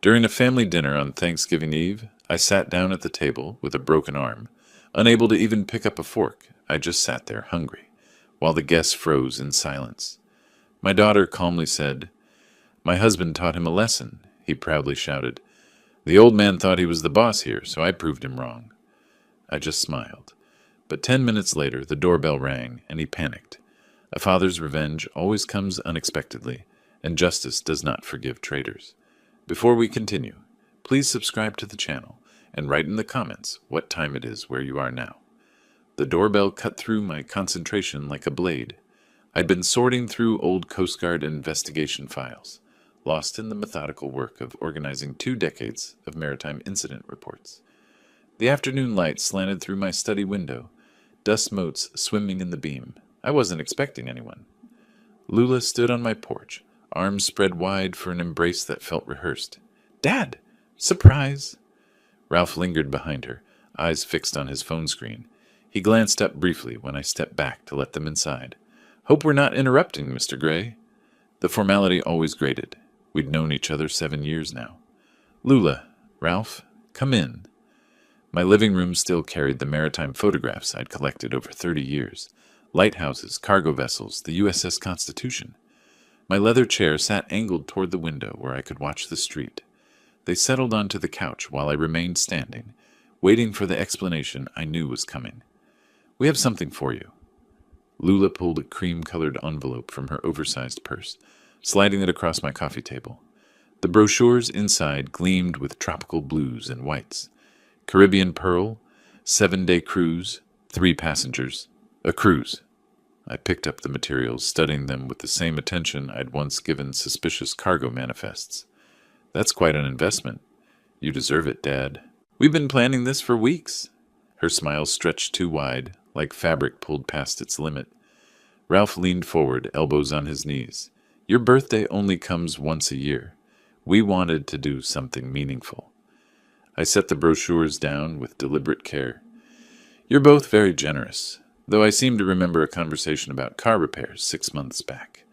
During a family dinner on Thanksgiving Eve, I sat down at the table with a broken arm, unable to even pick up a fork. I just sat there, hungry, while the guests froze in silence. My daughter calmly said, "My husband taught him a lesson," he proudly shouted. "The old man thought he was the boss here, so I proved him wrong." I just smiled. But 10 minutes later, the doorbell rang, and he panicked. A father's revenge always comes unexpectedly, and justice does not forgive traitors. Before we continue, please subscribe to the channel and write in the comments what time it is where you are now. The doorbell cut through my concentration like a blade. I'd been sorting through old Coast Guard investigation files, lost in the methodical work of organizing 2 decades of maritime incident reports. The afternoon light slanted through my study window, dust motes swimming in the beam. I wasn't expecting anyone. Lula stood on my porch, arms spread wide for an embrace that felt rehearsed. "Dad! Surprise!" Ralph lingered behind her, eyes fixed on his phone screen. He glanced up briefly when I stepped back to let them inside. "Hope we're not interrupting, Mr. Gray." The formality always grated. We'd known each other 7 years now. "Lula, Ralph, come in." My living room still carried the maritime photographs I'd collected over 30 years. Lighthouses, cargo vessels, the USS Constitution. My leather chair sat angled toward the window where I could watch the street. They settled onto the couch while I remained standing, waiting for the explanation I knew was coming. "We have something for you." Lula pulled a cream-colored envelope from her oversized purse, sliding it across my coffee table. The brochures inside gleamed with tropical blues and whites. Caribbean Pearl, 7-day cruise, 3 passengers, a cruise. I picked up the materials, studying them with the same attention I'd once given suspicious cargo manifests. "That's quite an investment." "You deserve it, Dad." "We've been planning this for weeks." Her smile stretched too wide, like fabric pulled past its limit. Ralph leaned forward, elbows on his knees. "Your birthday only comes once a year. We wanted to do something meaningful." I set the brochures down with deliberate care. "You're both very generous, though I seem to remember a conversation about car repairs 6 months back."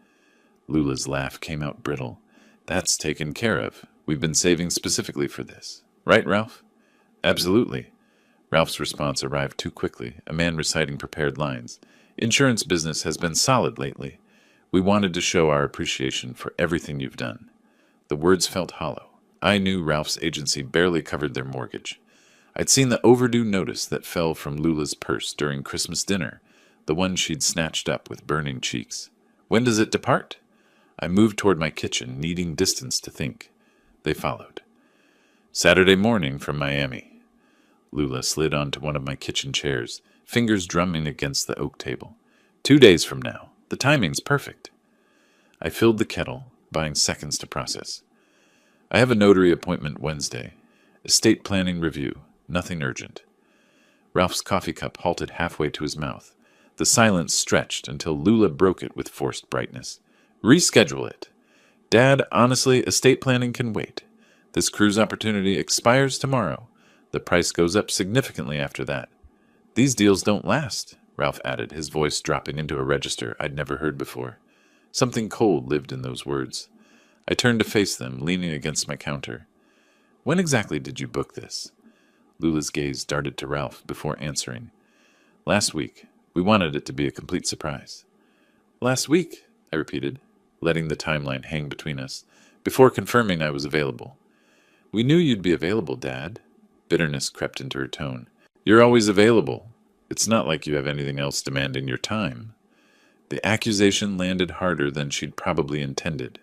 Lula's laugh came out brittle. "That's taken care of. We've been saving specifically for this. Right, Ralph?" "Absolutely." Ralph's response arrived too quickly, a man reciting prepared lines. "Insurance business has been solid lately. We wanted to show our appreciation for everything you've done." The words felt hollow. I knew Ralph's agency barely covered their mortgage. I'd seen the overdue notice that fell from Lula's purse during Christmas dinner, the one she'd snatched up with burning cheeks. "When does it depart?" I moved toward my kitchen, needing distance to think. They followed. "Saturday morning from Miami." Lula slid onto one of my kitchen chairs, fingers drumming against the oak table. 2 days from now. The timing's perfect." I filled the kettle, buying seconds to process. "I have a notary appointment Wednesday. Estate planning review. Nothing urgent." Ralph's coffee cup halted halfway to his mouth. The silence stretched until Lula broke it with forced brightness. "Reschedule it." "Dad, honestly, estate planning can wait. This cruise opportunity expires tomorrow. The price goes up significantly after that." "These deals don't last," Ralph added, his voice dropping into a register I'd never heard before. Something cold lived in those words. I turned to face them, leaning against my counter. "When exactly did you book this?" Lula's gaze darted to Ralph before answering. "Last week. We wanted it to be a complete surprise." "Last week," I repeated, letting the timeline hang between us, before confirming I was available. "We knew you'd be available, Dad." Bitterness crept into her tone. "You're always available. It's not like you have anything else demanding your time." The accusation landed harder than she'd probably intended.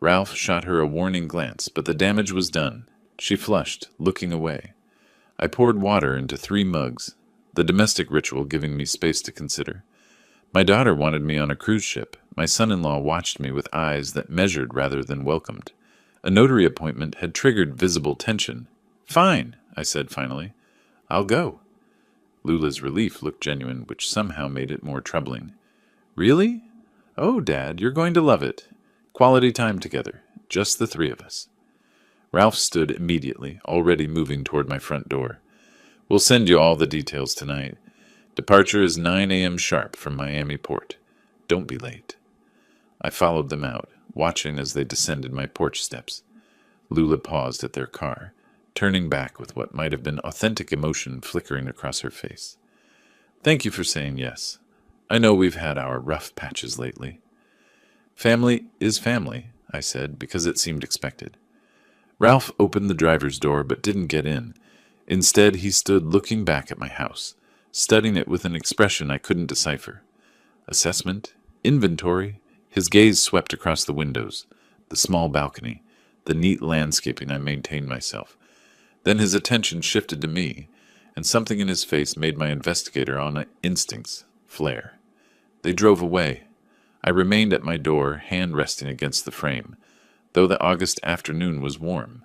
Ralph shot her a warning glance, but the damage was done. She flushed, looking away. I poured water into 3 mugs, the domestic ritual giving me space to consider. My daughter wanted me on a cruise ship. My son-in-law watched me with eyes that measured rather than welcomed. A notary appointment had triggered visible tension. "Fine," I said finally. "I'll go." Lula's relief looked genuine, which somehow made it more troubling. "Really? Oh, Dad, you're going to love it. Quality time together, just the 3 of us." Ralph stood immediately, already moving toward my front door. "We'll send you all the details tonight. Departure is 9 a.m. sharp from Miami port. Don't be late." I followed them out, watching as they descended my porch steps. Lula paused at their car, turning back with what might have been authentic emotion flickering across her face. Thank you for saying yes. I know we've had our rough patches lately. Family is family, I said, because it seemed expected. Ralph opened the driver's door but didn't get in. Instead, he stood looking back at my house, studying it with an expression I couldn't decipher. Assessment? Inventory? His gaze swept across the windows, the small balcony, the neat landscaping I maintained myself. Then his attention shifted to me, and something in his face made my investigator on instincts flare. They drove away. I remained at my door, hand resting against the frame, though the August afternoon was warm.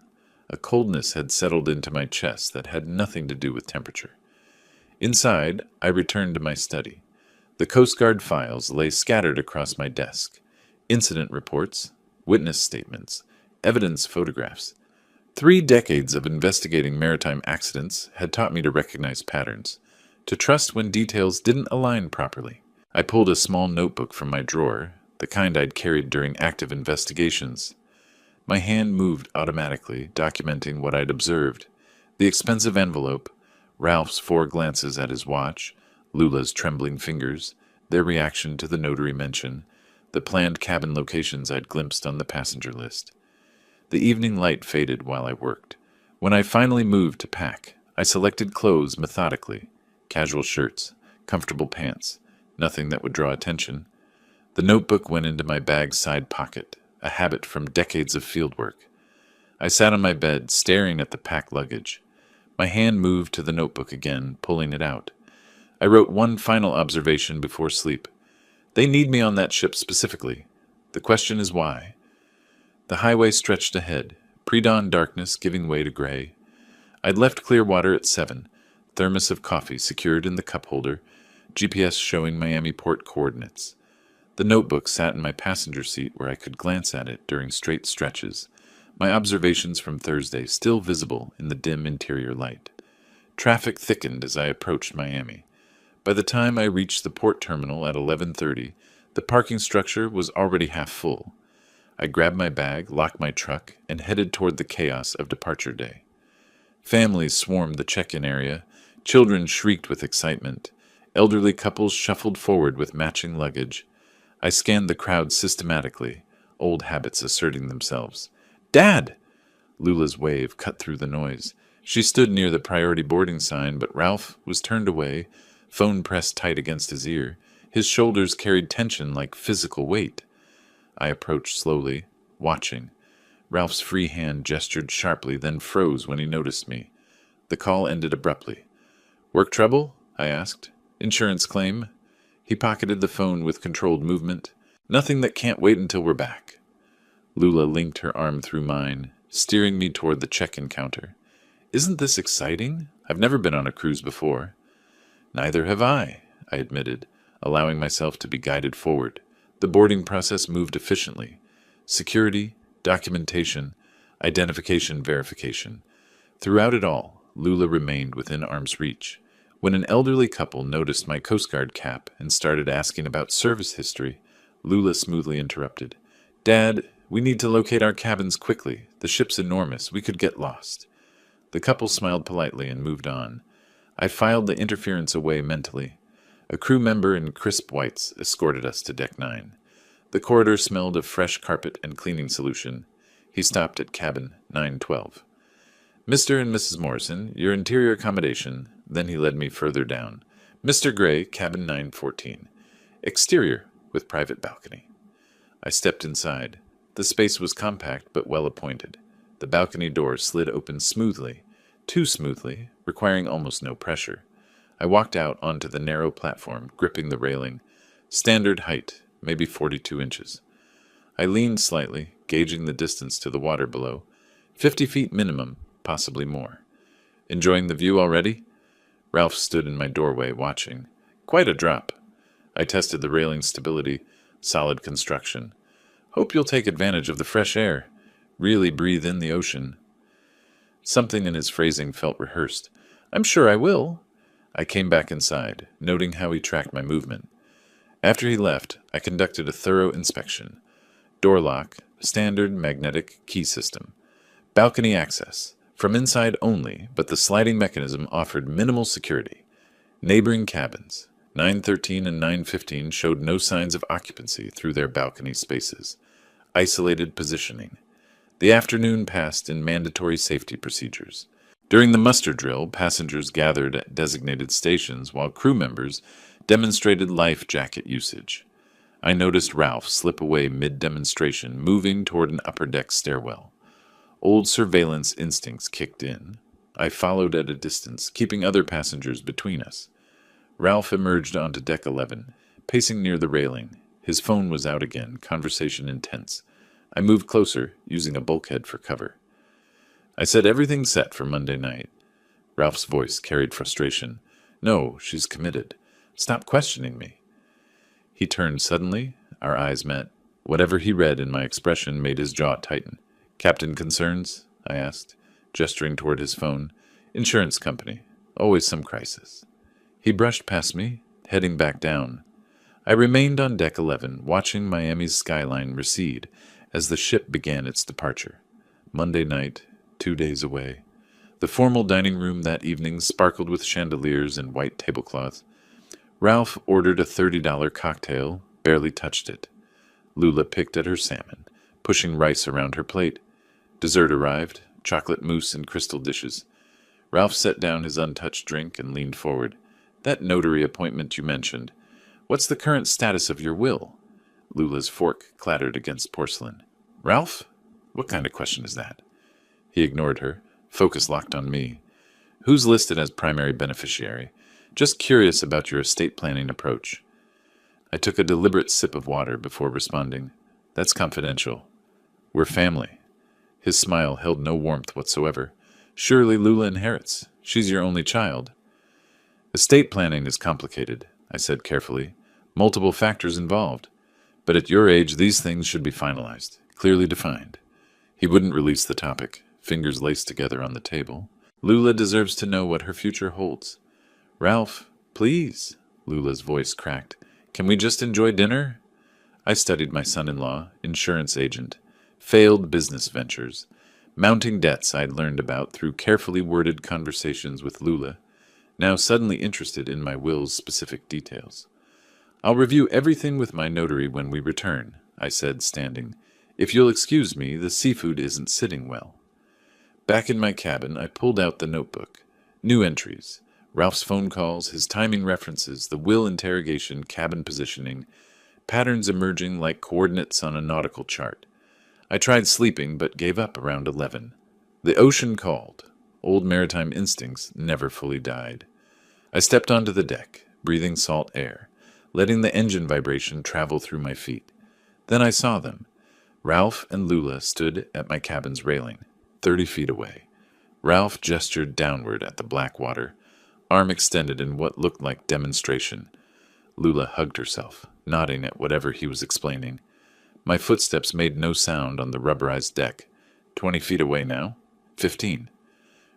A coldness had settled into my chest that had nothing to do with temperature. Inside, I returned to my study. The Coast Guard files lay scattered across my desk. Incident reports, witness statements, evidence photographs. 3 decades of investigating maritime accidents had taught me to recognize patterns, to trust when details didn't align properly. I pulled a small notebook from my drawer, the kind I'd carried during active investigations. My hand moved automatically, documenting what I'd observed. The expensive envelope, Ralph's 4 glances at his watch, Lula's trembling fingers, their reaction to the notary mention, the planned cabin locations I'd glimpsed on the passenger list. The evening light faded while I worked. When I finally moved to pack, I selected clothes methodically. Casual shirts, comfortable pants, nothing that would draw attention. The notebook went into my bag's side pocket, a habit from decades of fieldwork. I sat on my bed, staring at the packed luggage. My hand moved to the notebook again, pulling it out. I wrote one final observation before sleep. They need me on that ship specifically. The question is why. The highway stretched ahead, pre-dawn darkness giving way to gray. I'd left Clearwater at 7, thermos of coffee secured in the cup holder, GPS showing Miami port coordinates. The notebook sat in my passenger seat where I could glance at it during straight stretches, my observations from Thursday still visible in the dim interior light. Traffic thickened as I approached Miami. By the time I reached the port terminal at 11:30, the parking structure was already half full. I grabbed my bag, locked my truck, and headed toward the chaos of departure day. Families swarmed the check-in area. Children shrieked with excitement. Elderly couples shuffled forward with matching luggage. I scanned the crowd systematically, old habits asserting themselves. "Dad!" Lula's wave cut through the noise. She stood near the priority boarding sign, but Ralph was turned away, phone pressed tight against his ear. His shoulders carried tension like physical weight. I approached slowly, watching. Ralph's free hand gestured sharply, then froze when he noticed me. The call ended abruptly. "Work trouble?" I asked. "Insurance claim?" He pocketed the phone with controlled movement. "Nothing that can't wait until we're back." Lula linked her arm through mine, steering me toward the check-in counter. "Isn't this exciting? I've never been on a cruise before." "Neither have I," I admitted, allowing myself to be guided forward. The boarding process moved efficiently. Security, documentation, identification verification. Throughout it all, Lula remained within arm's reach. When an elderly couple noticed my Coast Guard cap and started asking about service history, Lula smoothly interrupted. "Dad, we need to locate our cabins quickly. The ship's enormous. We could get lost." The couple smiled politely and moved on. I filed the interference away mentally. A crew member in crisp whites escorted us to Deck 9. The corridor smelled of fresh carpet and cleaning solution. He stopped at cabin 912. "Mr. and Mrs. Morrison, your interior accommodation." Then he led me further down. "Mr. Gray, cabin 914. Exterior, with private balcony." I stepped inside. The space was compact but well appointed. The balcony door slid open smoothly, too smoothly, requiring almost no pressure. I walked out onto the narrow platform, gripping the railing. Standard height, maybe 42 inches. I leaned slightly, gauging the distance to the water below. 50 feet minimum, possibly more. "Enjoying the view already?" Ralph stood in my doorway, watching. "Quite a drop." I tested the railing stability, solid construction. "Hope you'll take advantage of the fresh air. Really breathe in the ocean." Something in his phrasing felt rehearsed. "I'm sure I will." I came back inside, noting how he tracked my movement. After he left, I conducted a thorough inspection. Door lock, standard magnetic key system. Balcony access. From inside only, but the sliding mechanism offered minimal security. Neighboring cabins. 913 and 915 showed no signs of occupancy through their balcony spaces. Isolated positioning. The afternoon passed in mandatory safety procedures. During the muster drill, passengers gathered at designated stations while crew members demonstrated life jacket usage. I noticed Ralph slip away mid-demonstration, moving toward an upper deck stairwell. Old surveillance instincts kicked in. I followed at a distance, keeping other passengers between us. Ralph emerged onto deck 11, pacing near the railing. His phone was out again, conversation intense. I moved closer, using a bulkhead for cover. I said everything's set for Monday night. Ralph's voice carried frustration. No, she's committed. Stop questioning me. He turned suddenly. Our eyes met. Whatever he read in my expression made his jaw tighten. Captain concerns? I asked, gesturing toward his phone. Insurance company. Always some crisis. He brushed past me, heading back down. I remained on deck 11, watching Miami's skyline recede as the ship began its departure. Monday night, 2 days away. The formal dining room that evening sparkled with chandeliers and white tablecloths. Ralph ordered a $30 cocktail, barely touched it. Lula picked at her salmon, pushing rice around her plate. Dessert arrived, chocolate mousse in crystal dishes. Ralph set down his untouched drink and leaned forward. That notary appointment you mentioned. What's the current status of your will? Lula's fork clattered against porcelain. Ralph? What kind of question is that? He ignored her, focus locked on me. Who's listed as primary beneficiary? Just curious about your estate planning approach. I took a deliberate sip of water before responding. That's confidential. We're family. His smile held no warmth whatsoever. Surely Lula inherits. She's your only child. Estate planning is complicated, I said carefully. Multiple factors involved. But at your age, these things should be finalized, clearly defined. He wouldn't release the topic, fingers laced together on the table. Lula deserves to know what her future holds. Ralph, please, Lula's voice cracked. Can we just enjoy dinner? I studied my son-in-law, insurance agent, failed business ventures, mounting debts I'd learned about through carefully worded conversations with Lula, now suddenly interested in my will's specific details. I'll review everything with my notary when we return, I said, standing. If you'll excuse me, the seafood isn't sitting well. Back in my cabin, I pulled out the notebook. New entries. Ralph's phone calls, his timing references, the will interrogation, cabin positioning, patterns emerging like coordinates on a nautical chart. I tried sleeping, but gave up around 11. The ocean called. Old maritime instincts never fully died. I stepped onto the deck, breathing salt air, letting the engine vibration travel through my feet. Then I saw them. Ralph and Lula stood at my cabin's railing, 30 feet away. Ralph gestured downward at the black water, arm extended in what looked like demonstration. Lula hugged herself, nodding at whatever he was explaining. My footsteps made no sound on the rubberized deck. 20 feet away now. 15.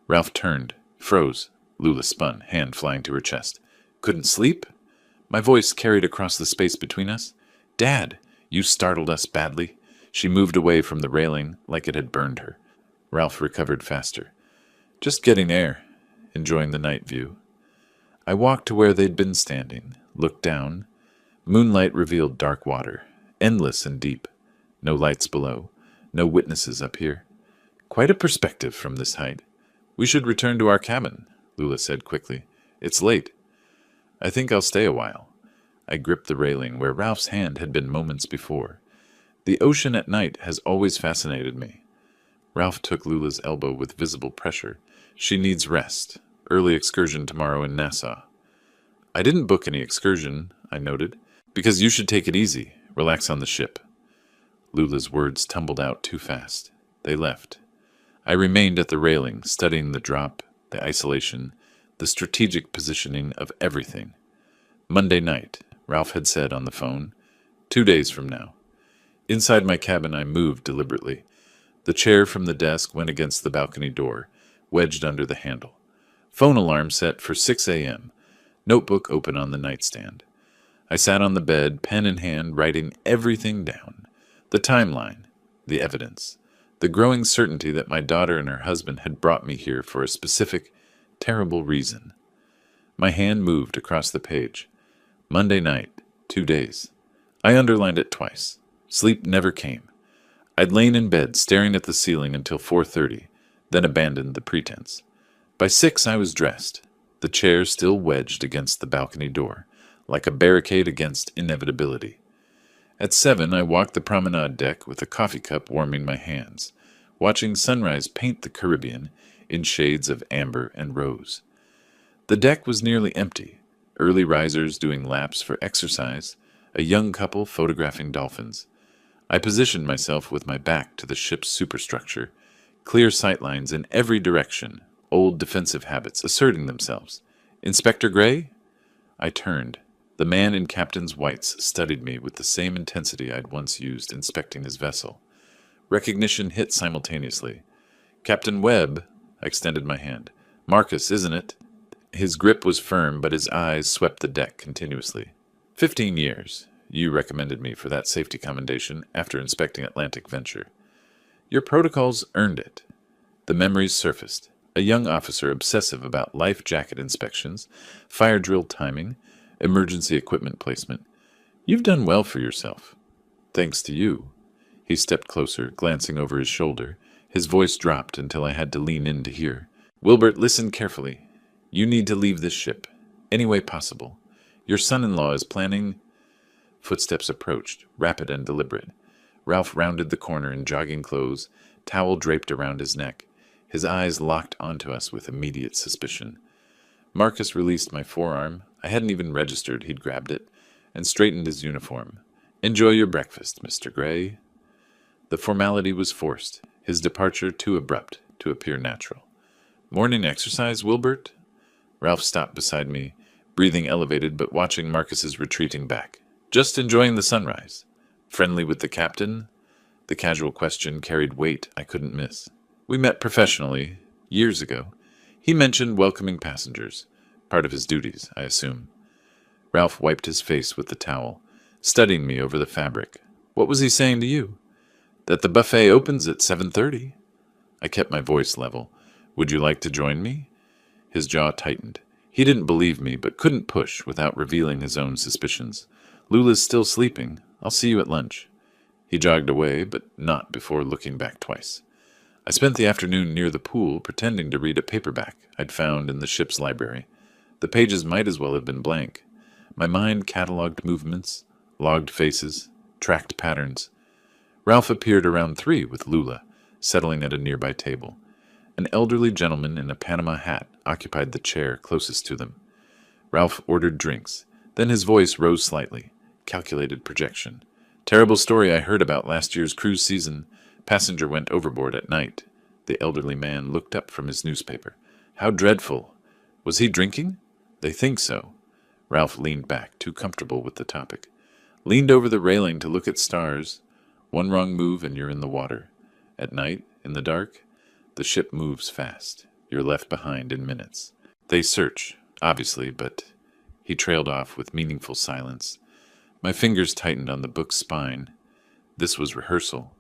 Ralph turned, froze. Lula spun, hand flying to her chest. Couldn't sleep? My voice carried across the space between us. Dad, you startled us badly. She moved away from the railing like it had burned her. Ralph recovered faster. Just getting air, enjoying the night view. I walked to where they'd been standing, looked down. Moonlight revealed dark water, endless and deep. No lights below, no witnesses up here. Quite a perspective from this height. We should return to our cabin, Lula said quickly. It's late. I think I'll stay a while. I gripped the railing where Ralph's hand had been moments before. The ocean at night has always fascinated me. Ralph took Lula's elbow with visible pressure. She needs rest. Early excursion tomorrow in Nassau. I didn't book any excursion, I noted, because you should take it easy, relax on the ship. Lula's words tumbled out too fast. They left. I remained at the railing, studying the drop, the isolation, the strategic positioning of everything. Monday night, Ralph had said on the phone. 2 days from now. Inside my cabin, I moved deliberately. The chair from the desk went against the balcony door, wedged under the handle. Phone alarm set for 6 a.m. Notebook open on the nightstand. I sat on the bed, pen in hand, writing everything down. The timeline, the evidence, The growing certainty that my daughter and her husband had brought me here for a specific, terrible reason. My hand moved across the page. Monday night, 2 days. I underlined it twice. Sleep never came. I'd lain in bed staring at the ceiling until 4:30, then abandoned the pretense. By 6 I was dressed, the chair still wedged against the balcony door, like a barricade against inevitability. At 7 I walked the promenade deck with a coffee cup warming my hands, watching sunrise paint the Caribbean in shades of amber and rose. The deck was nearly empty, early risers doing laps for exercise, a young couple photographing dolphins. I positioned myself with my back to the ship's superstructure, clear sightlines in every direction, old defensive habits asserting themselves. Inspector Gray? I turned. The man in captain's whites studied me with the same intensity I'd once used inspecting his vessel. Recognition hit simultaneously. Captain Webb, I extended my hand. Marcus, isn't it? His grip was firm, but his eyes swept the deck continuously. 15 years. You recommended me for that safety commendation after inspecting Atlantic Venture. Your protocols earned it. The memories surfaced. A young officer obsessive about life jacket inspections, fire drill timing, emergency equipment placement. You've done well for yourself. Thanks to you. He stepped closer, glancing over his shoulder. His voice dropped until I had to lean in to hear. Wilbert, listen carefully. You need to leave this ship, any way possible. Your son-in-law is planning... Footsteps approached, rapid and deliberate. Ralph rounded the corner in jogging clothes, towel draped around his neck. His eyes locked onto us with immediate suspicion. Marcus released my forearm. I hadn't even registered he'd grabbed it, and straightened his uniform. Enjoy your breakfast, Mr. Gray. The formality was forced, his departure too abrupt to appear natural. Morning exercise, Wilbert? Ralph stopped beside me, breathing elevated but watching Marcus's retreating back. Just enjoying the sunrise. Friendly with the captain? The casual question carried weight I couldn't miss. We met professionally, years ago. He mentioned welcoming passengers. Part of his duties, I assume. Ralph wiped his face with the towel, studying me over the fabric. What was he saying to you? That the buffet opens at 7:30. I kept my voice level. Would you like to join me? His jaw tightened. He didn't believe me, but couldn't push without revealing his own suspicions. Lula's still sleeping. I'll see you at lunch. He jogged away, but not before looking back twice. I spent the afternoon near the pool pretending to read a paperback I'd found in the ship's library. The pages might as well have been blank. My mind catalogued movements, logged faces, tracked patterns. Ralph appeared around 3 with Lula, settling at a nearby table. An elderly gentleman in a Panama hat occupied the chair closest to them. Ralph ordered drinks. Then his voice rose slightly. Calculated projection. Terrible story I heard about last year's cruise season. Passenger went overboard at night. The elderly man looked up from his newspaper. How dreadful. Was he drinking? They think so. Ralph leaned back, too comfortable with the topic. Leaned over the railing to look at stars. One wrong move and you're in the water. At night, in the dark, the ship moves fast. You're left behind in minutes. They search, obviously, but... He trailed off with meaningful silence. My fingers tightened on the book's spine. This was rehearsal.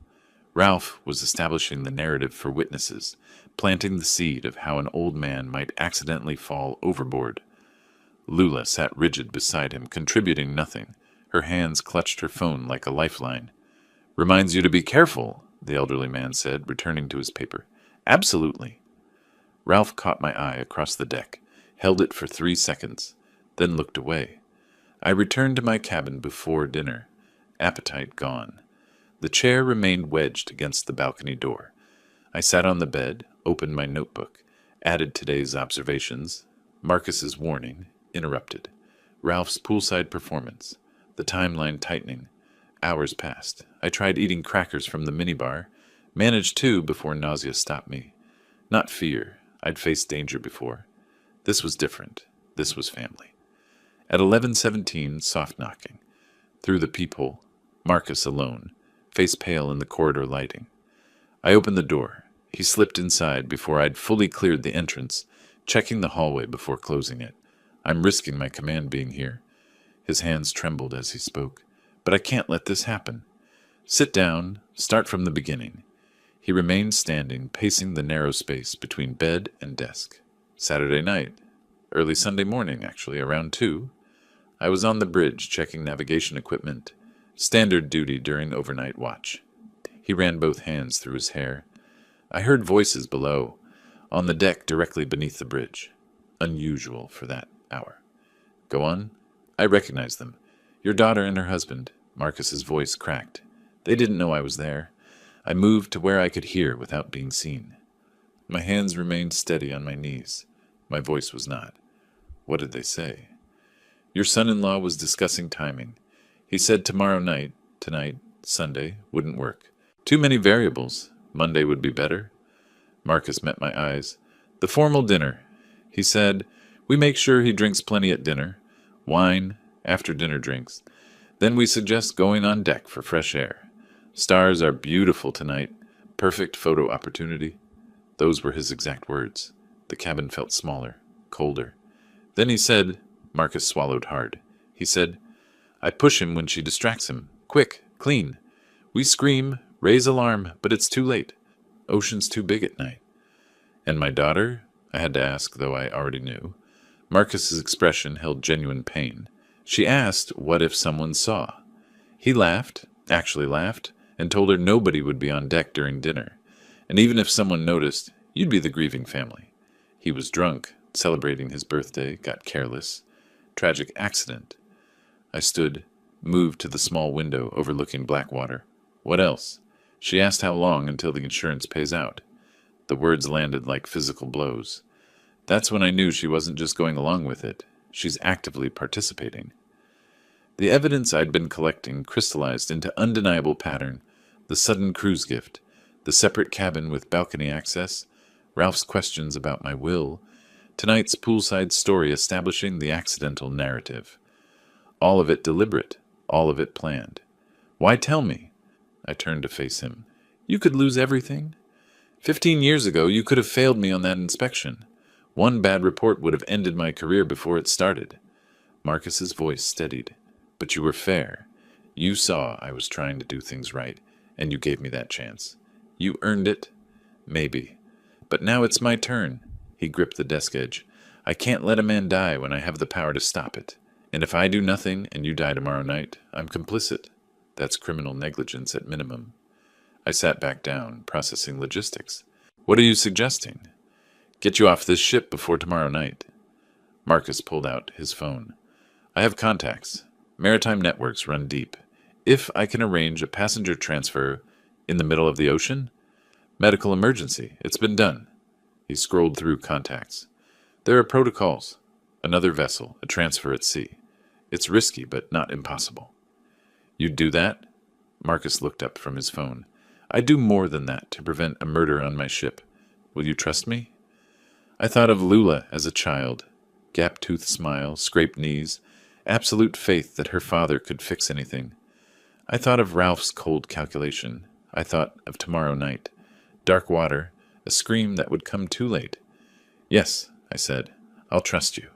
Ralph was establishing the narrative for witnesses, planting the seed of how an old man might accidentally fall overboard. Lula sat rigid beside him, contributing nothing. Her hands clutched her phone like a lifeline. Reminds you to be careful, the elderly man said, returning to his paper. Absolutely. Ralph caught my eye across the deck, held it for 3 seconds, then looked away. I returned to my cabin before dinner, appetite gone. The chair remained wedged against the balcony door. I sat on the bed, opened my notebook, added today's observations, Marcus's warning, interrupted, Ralph's poolside performance, the timeline tightening. Hours passed. I tried eating crackers from the minibar, managed 2 before nausea stopped me. Not fear. I'd faced danger before. This was different. This was family. At 11:17, soft knocking. Through the peephole, Marcus alone, face pale in the corridor lighting. I opened the door. He slipped inside before I'd fully cleared the entrance, checking the hallway before closing it. I'm risking my command being here. His hands trembled as he spoke. But I can't let this happen. Sit down, start from the beginning. He remained standing, pacing the narrow space between bed and desk. Saturday night, early Sunday morning, actually, around 2, I was on the bridge checking navigation equipment, standard duty during overnight watch. He ran both hands through his hair. I heard voices below, on the deck directly beneath the bridge. Unusual for that hour. Go on. I recognized them. Your daughter and her husband. Marcus's voice cracked. They didn't know I was there. I moved to where I could hear without being seen. My hands remained steady on my knees. My voice was not. What did they say? Your son-in-law was discussing timing. He said tomorrow night, tonight, Sunday, wouldn't work. Too many variables. Monday would be better. Marcus met my eyes. The formal dinner. He said, we make sure he drinks plenty at dinner. Wine, after dinner drinks. Then we suggest going on deck for fresh air. Stars are beautiful tonight. Perfect photo opportunity. Those were his exact words. The cabin felt smaller, colder. Then he said, Marcus swallowed hard. He said, I push him when she distracts him. Quick, clean. We scream, raise alarm, but it's too late. Ocean's too big at night. And my daughter? I had to ask, though I already knew. Marcus's expression held genuine pain. She asked, what if someone saw? He laughed, actually laughed, and told her nobody would be on deck during dinner. And even if someone noticed, you'd be the grieving family. He was drunk, celebrating his birthday, got careless. Tragic accident. I stood, moved to the small window overlooking Blackwater. What else? She asked how long until the insurance pays out. The words landed like physical blows. That's when I knew she wasn't just going along with it. She's actively participating. The evidence I'd been collecting crystallized into undeniable pattern. The sudden cruise gift, the separate cabin with balcony access, Ralph's questions about my will, tonight's poolside story establishing the accidental narrative. All of it deliberate, all of it planned. Why tell me? I turned to face him. You could lose everything. 15 years ago, you could have failed me on that inspection. One bad report would have ended my career before it started. Marcus's voice steadied. But you were fair. You saw I was trying to do things right, and you gave me that chance. You earned it? Maybe. But now it's my turn. He gripped the desk edge. I can't let a man die when I have the power to stop it. And if I do nothing and you die tomorrow night, I'm complicit. That's criminal negligence at minimum. I sat back down, processing logistics. What are you suggesting? Get you off this ship before tomorrow night. Marcus pulled out his phone. I have contacts. Maritime networks run deep. If I can arrange a passenger transfer in the middle of the ocean? Medical emergency. It's been done. He scrolled through contacts. There are protocols. Another vessel, a transfer at sea. It's risky, but not impossible. You'd do that? Marcus looked up from his phone. I'd do more than that to prevent a murder on my ship. Will you trust me? I thought of Lula as a child. Gap-toothed smile, scraped knees, absolute faith that her father could fix anything. I thought of Ralph's cold calculation. I thought of tomorrow night. Dark water, a scream that would come too late. Yes, I said. I'll trust you.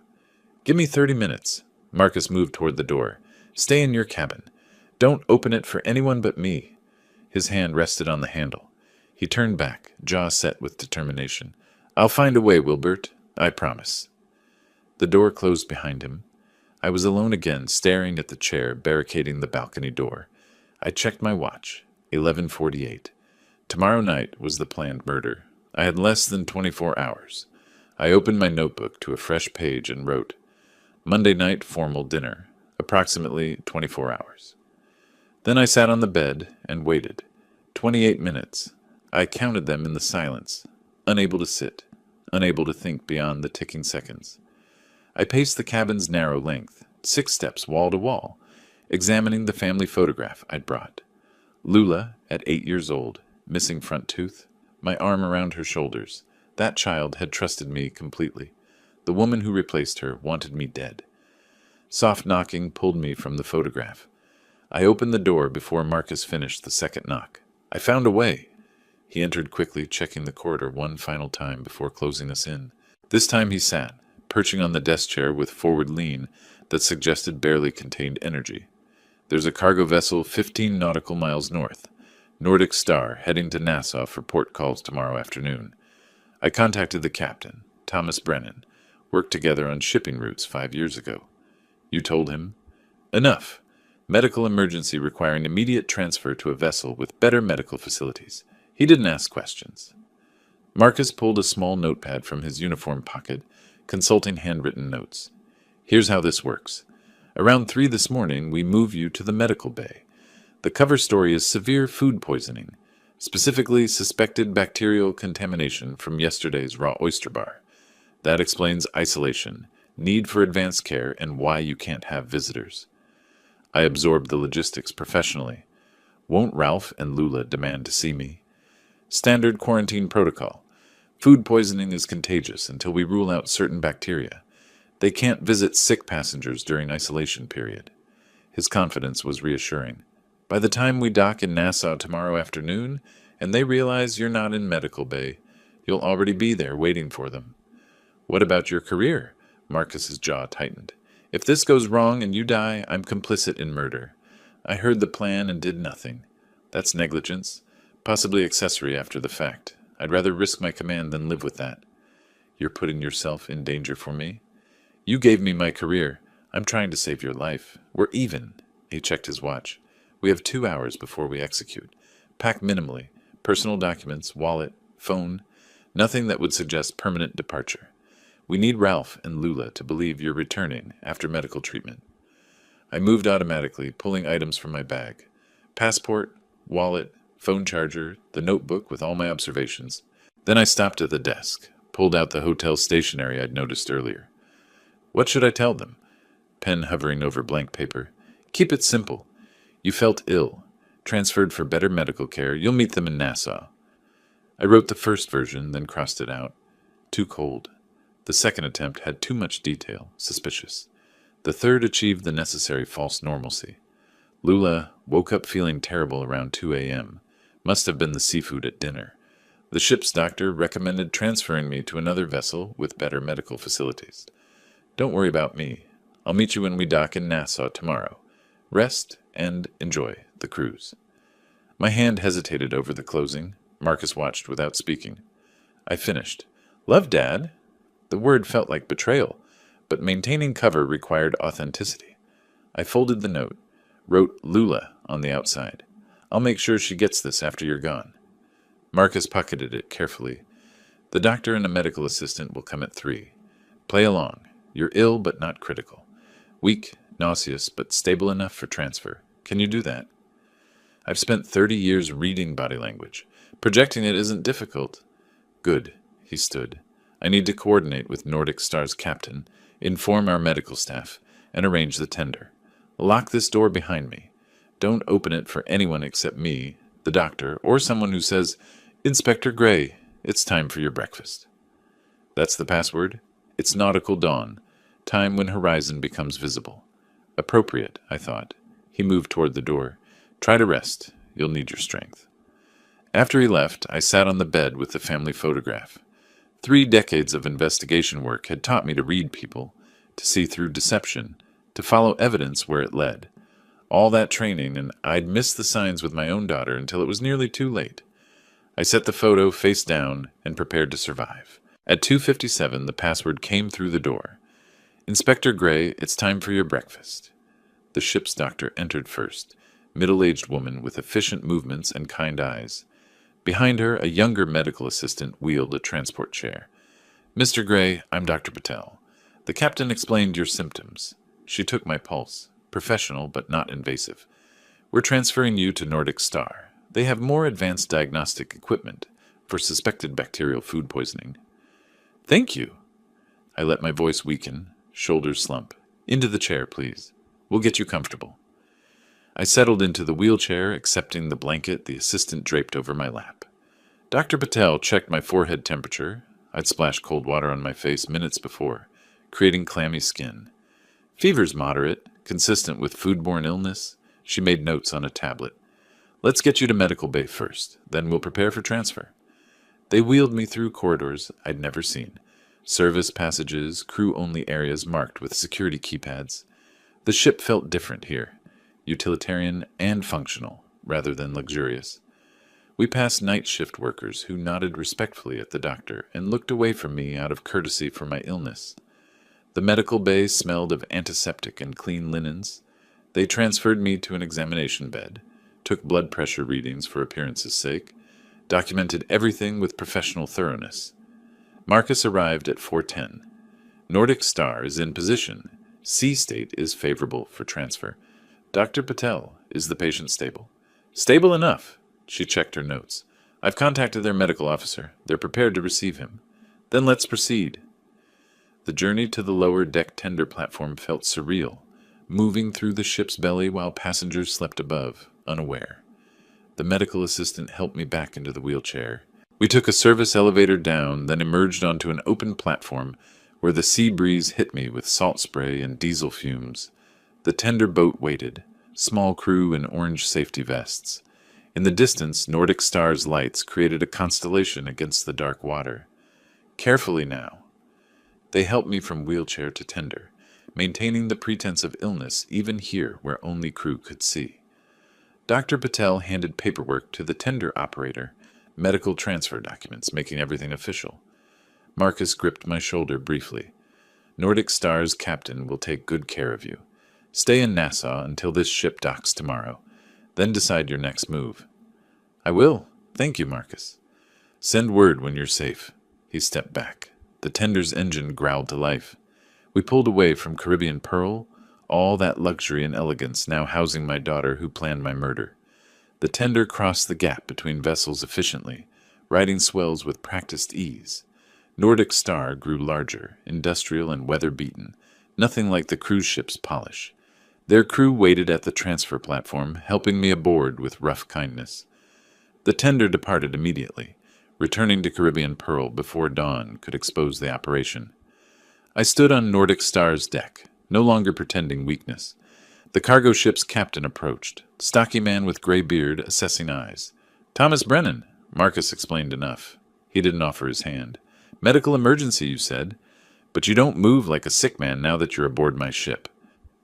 Give me 30 minutes. Marcus moved toward the door. Stay in your cabin. Don't open it for anyone but me. His hand rested on the handle. He turned back, jaw set with determination. I'll find a way, Wilbert. I promise. The door closed behind him. I was alone again, staring at the chair barricading the balcony door. I checked my watch. 11:48. Tomorrow night was the planned murder. I had less than 24 hours. I opened my notebook to a fresh page and wrote, Monday night formal dinner, approximately 24 hours. Then I sat on the bed and waited. 28 minutes. I counted them in the silence, unable to sit, unable to think beyond the ticking seconds. I paced the cabin's narrow length, 6 steps wall to wall, examining the family photograph I'd brought. Lula, at 8 years old, missing front tooth, my arm around her shoulders. That child had trusted me completely. The woman who replaced her wanted me dead. Soft knocking pulled me from the photograph. I opened the door before Marcus finished the second knock. I found a way. He entered quickly, checking the corridor one final time before closing us in. This time he sat, perching on the desk chair with forward lean that suggested barely contained energy. There's a cargo vessel 15 nautical miles north. Nordic Star, heading to Nassau for port calls tomorrow afternoon. I contacted the captain, Thomas Brennan. Worked together on shipping routes 5 years ago. You told him? Enough. Medical emergency requiring immediate transfer to a vessel with better medical facilities. He didn't ask questions. Marcus pulled a small notepad from his uniform pocket, consulting handwritten notes. Here's how this works. Around 3 this morning, we move you to the medical bay. The cover story is severe food poisoning, specifically suspected bacterial contamination from yesterday's raw oyster bar. That explains isolation, need for advanced care, and why you can't have visitors. I absorbed the logistics professionally. Won't Ralph and Lula demand to see me? Standard quarantine protocol. Food poisoning is contagious until we rule out certain bacteria. They can't visit sick passengers during isolation period. His confidence was reassuring. By the time we dock in Nassau tomorrow afternoon, and they realize you're not in medical bay, you'll already be there waiting for them. What about your career? Marcus's jaw tightened. If this goes wrong and you die, I'm complicit in murder. I heard the plan and did nothing. That's negligence, possibly accessory after the fact. I'd rather risk my command than live with that. You're putting yourself in danger for me? You gave me my career. I'm trying to save your life. We're even. He checked his watch. We have 2 hours before we execute. Pack minimally. Personal documents, wallet, phone. Nothing that would suggest permanent departure. We need Ralph and Lula to believe you're returning after medical treatment. I moved automatically, pulling items from my bag. Passport, wallet, phone charger, the notebook with all my observations. Then I stopped at the desk, pulled out the hotel stationery I'd noticed earlier. What should I tell them? Pen hovering over blank paper. Keep it simple. You felt ill. Transferred for better medical care. You'll meet them in Nassau. I wrote the first version, then crossed it out. Too cold. The second attempt had too much detail, suspicious. The third achieved the necessary false normalcy. Lula woke up feeling terrible around 2 a.m. Must have been the seafood at dinner. The ship's doctor recommended transferring me to another vessel with better medical facilities. Don't worry about me. I'll meet you when we dock in Nassau tomorrow. Rest and enjoy the cruise. My hand hesitated over the closing. Marcus watched without speaking. I finished. Love, Dad. The word felt like betrayal, but maintaining cover required authenticity. I folded the note, wrote Lula on the outside. I'll make sure she gets this after you're gone. Marcus pocketed it carefully. The doctor and a medical assistant will come at 3. Play along. You're ill but not critical. Weak, nauseous, but stable enough for transfer. Can you do that? I've spent 30 years reading body language. Projecting it isn't difficult. Good. He stood. I need to coordinate with Nordic Star's captain, inform our medical staff, and arrange the tender. Lock this door behind me. Don't open it for anyone except me, the doctor, or someone who says, Inspector Gray, it's time for your breakfast. That's the password? It's nautical dawn, time when horizon becomes visible. Appropriate, I thought. He moved toward the door. Try to rest. You'll need your strength. After he left, I sat on the bed with the family photograph. 3 decades of investigation work had taught me to read people, to see through deception, to follow evidence where it led. All that training, and I'd missed the signs with my own daughter until it was nearly too late. I set the photo face down and prepared to survive. At 2:57, the password came through the door. Inspector Gray, it's time for your breakfast. The ship's doctor entered first, middle-aged woman with efficient movements and kind eyes. Behind her, a younger medical assistant wheeled a transport chair. Mr. Gray, I'm Dr. Patel. The captain explained your symptoms. She took my pulse. Professional, but not invasive. We're transferring you to Nordic Star. They have more advanced diagnostic equipment for suspected bacterial food poisoning. Thank you. I let my voice weaken, shoulders slump. Into the chair, please. We'll get you comfortable. I settled into the wheelchair, accepting the blanket the assistant draped over my lap. Dr. Patel checked my forehead temperature. I'd splashed cold water on my face minutes before, creating clammy skin. Fever's moderate, consistent with foodborne illness. She made notes on a tablet. Let's get you to medical bay first, then we'll prepare for transfer. They wheeled me through corridors I'd never seen. Service passages, crew-only areas marked with security keypads. The ship felt different here. Utilitarian and functional, rather than luxurious. We passed night shift workers who nodded respectfully at the doctor and looked away from me out of courtesy for my illness. The medical bay smelled of antiseptic and clean linens. They transferred me to an examination bed, took blood pressure readings for appearance's sake, documented everything with professional thoroughness. Marcus arrived at 4:10. Nordic Star is in position. C state is favorable for transfer. Dr. Patel, is the patient stable? Stable enough. She checked her notes. I've contacted their medical officer. They're prepared to receive him. Then let's proceed. The journey to the lower deck tender platform felt surreal, moving through the ship's belly while passengers slept above, unaware. The medical assistant helped me back into the wheelchair. We took a service elevator down, then emerged onto an open platform where the sea breeze hit me with salt spray and diesel fumes. The tender boat waited, small crew in orange safety vests. In the distance, Nordic Star's lights created a constellation against the dark water. Carefully now. They helped me from wheelchair to tender, maintaining the pretense of illness even here where only crew could see. Dr. Patel handed paperwork to the tender operator, medical transfer documents, making everything official. Marcus gripped my shoulder briefly. Nordic Star's captain will take good care of you. Stay in Nassau until this ship docks tomorrow. Then decide your next move. I will. Thank you, Marcus. Send word when you're safe. He stepped back. The tender's engine growled to life. We pulled away from Caribbean Pearl, all that luxury and elegance now housing my daughter who planned my murder. The tender crossed the gap between vessels efficiently, riding swells with practiced ease. Nordic Star grew larger, industrial and weather-beaten, nothing like the cruise ship's polish. Their crew waited at the transfer platform, helping me aboard with rough kindness. The tender departed immediately, returning to Caribbean Pearl before dawn could expose the operation. I stood on Nordic Star's deck, no longer pretending weakness. The cargo ship's captain approached, stocky man with gray beard, assessing eyes. Thomas Brennan, Marcus explained enough. He didn't offer his hand. Medical emergency, you said, but you don't move like a sick man now that you're aboard my ship.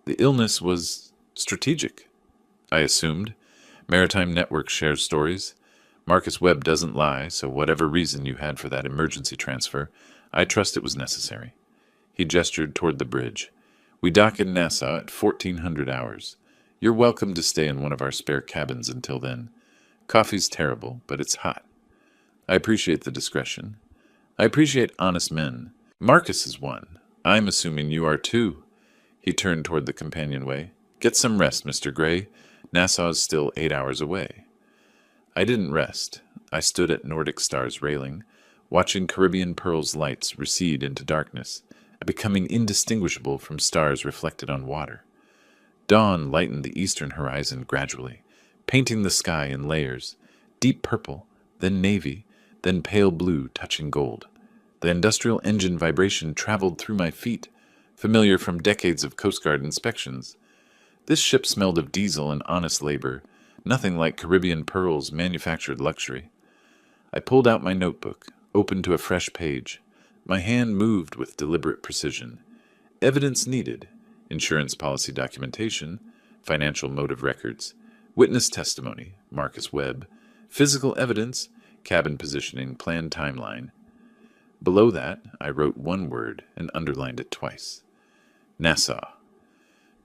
The illness was strategic, I assumed. Maritime Network shares stories. Marcus Webb doesn't lie, so whatever reason you had for that emergency transfer, I trust it was necessary. He gestured toward the bridge. We dock in Nassau at 1400 hours. You're welcome to stay in one of our spare cabins until then. Coffee's terrible, but it's hot. I appreciate the discretion. I appreciate honest men. Marcus is one. I'm assuming you are too. He turned toward the companionway. Get some rest, Mr. Gray. Nassau's still 8 hours away. I didn't rest. I stood at Nordic Star's railing, watching Caribbean Pearl's lights recede into darkness, becoming indistinguishable from stars reflected on water. Dawn lightened the eastern horizon gradually, painting the sky in layers, deep purple, then navy, then pale blue touching gold. The industrial engine vibration traveled through my feet, familiar from decades of Coast Guard inspections. This ship smelled of diesel and honest labor, nothing like Caribbean Pearl's manufactured luxury. I pulled out my notebook, opened to a fresh page. My hand moved with deliberate precision. Evidence needed: insurance policy documentation, financial motive records, witness testimony, Marcus Webb, physical evidence, cabin positioning, planned timeline. Below that, I wrote one word and underlined it twice. Nassau.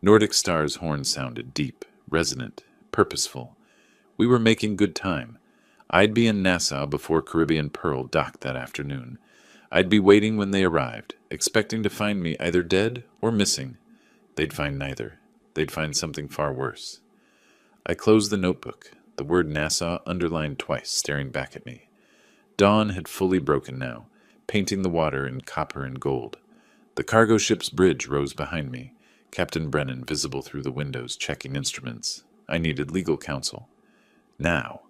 Nordic Star's horn sounded deep, resonant, purposeful. We were making good time. I'd be in Nassau before Caribbean Pearl docked that afternoon. I'd be waiting when they arrived, expecting to find me either dead or missing. They'd find neither. They'd find something far worse. I closed the notebook, the word Nassau underlined twice, staring back at me. Dawn had fully broken now, painting the water in copper and gold. The cargo ship's bridge rose behind me, Captain Brennan visible through the windows, checking instruments. I needed legal counsel. Now.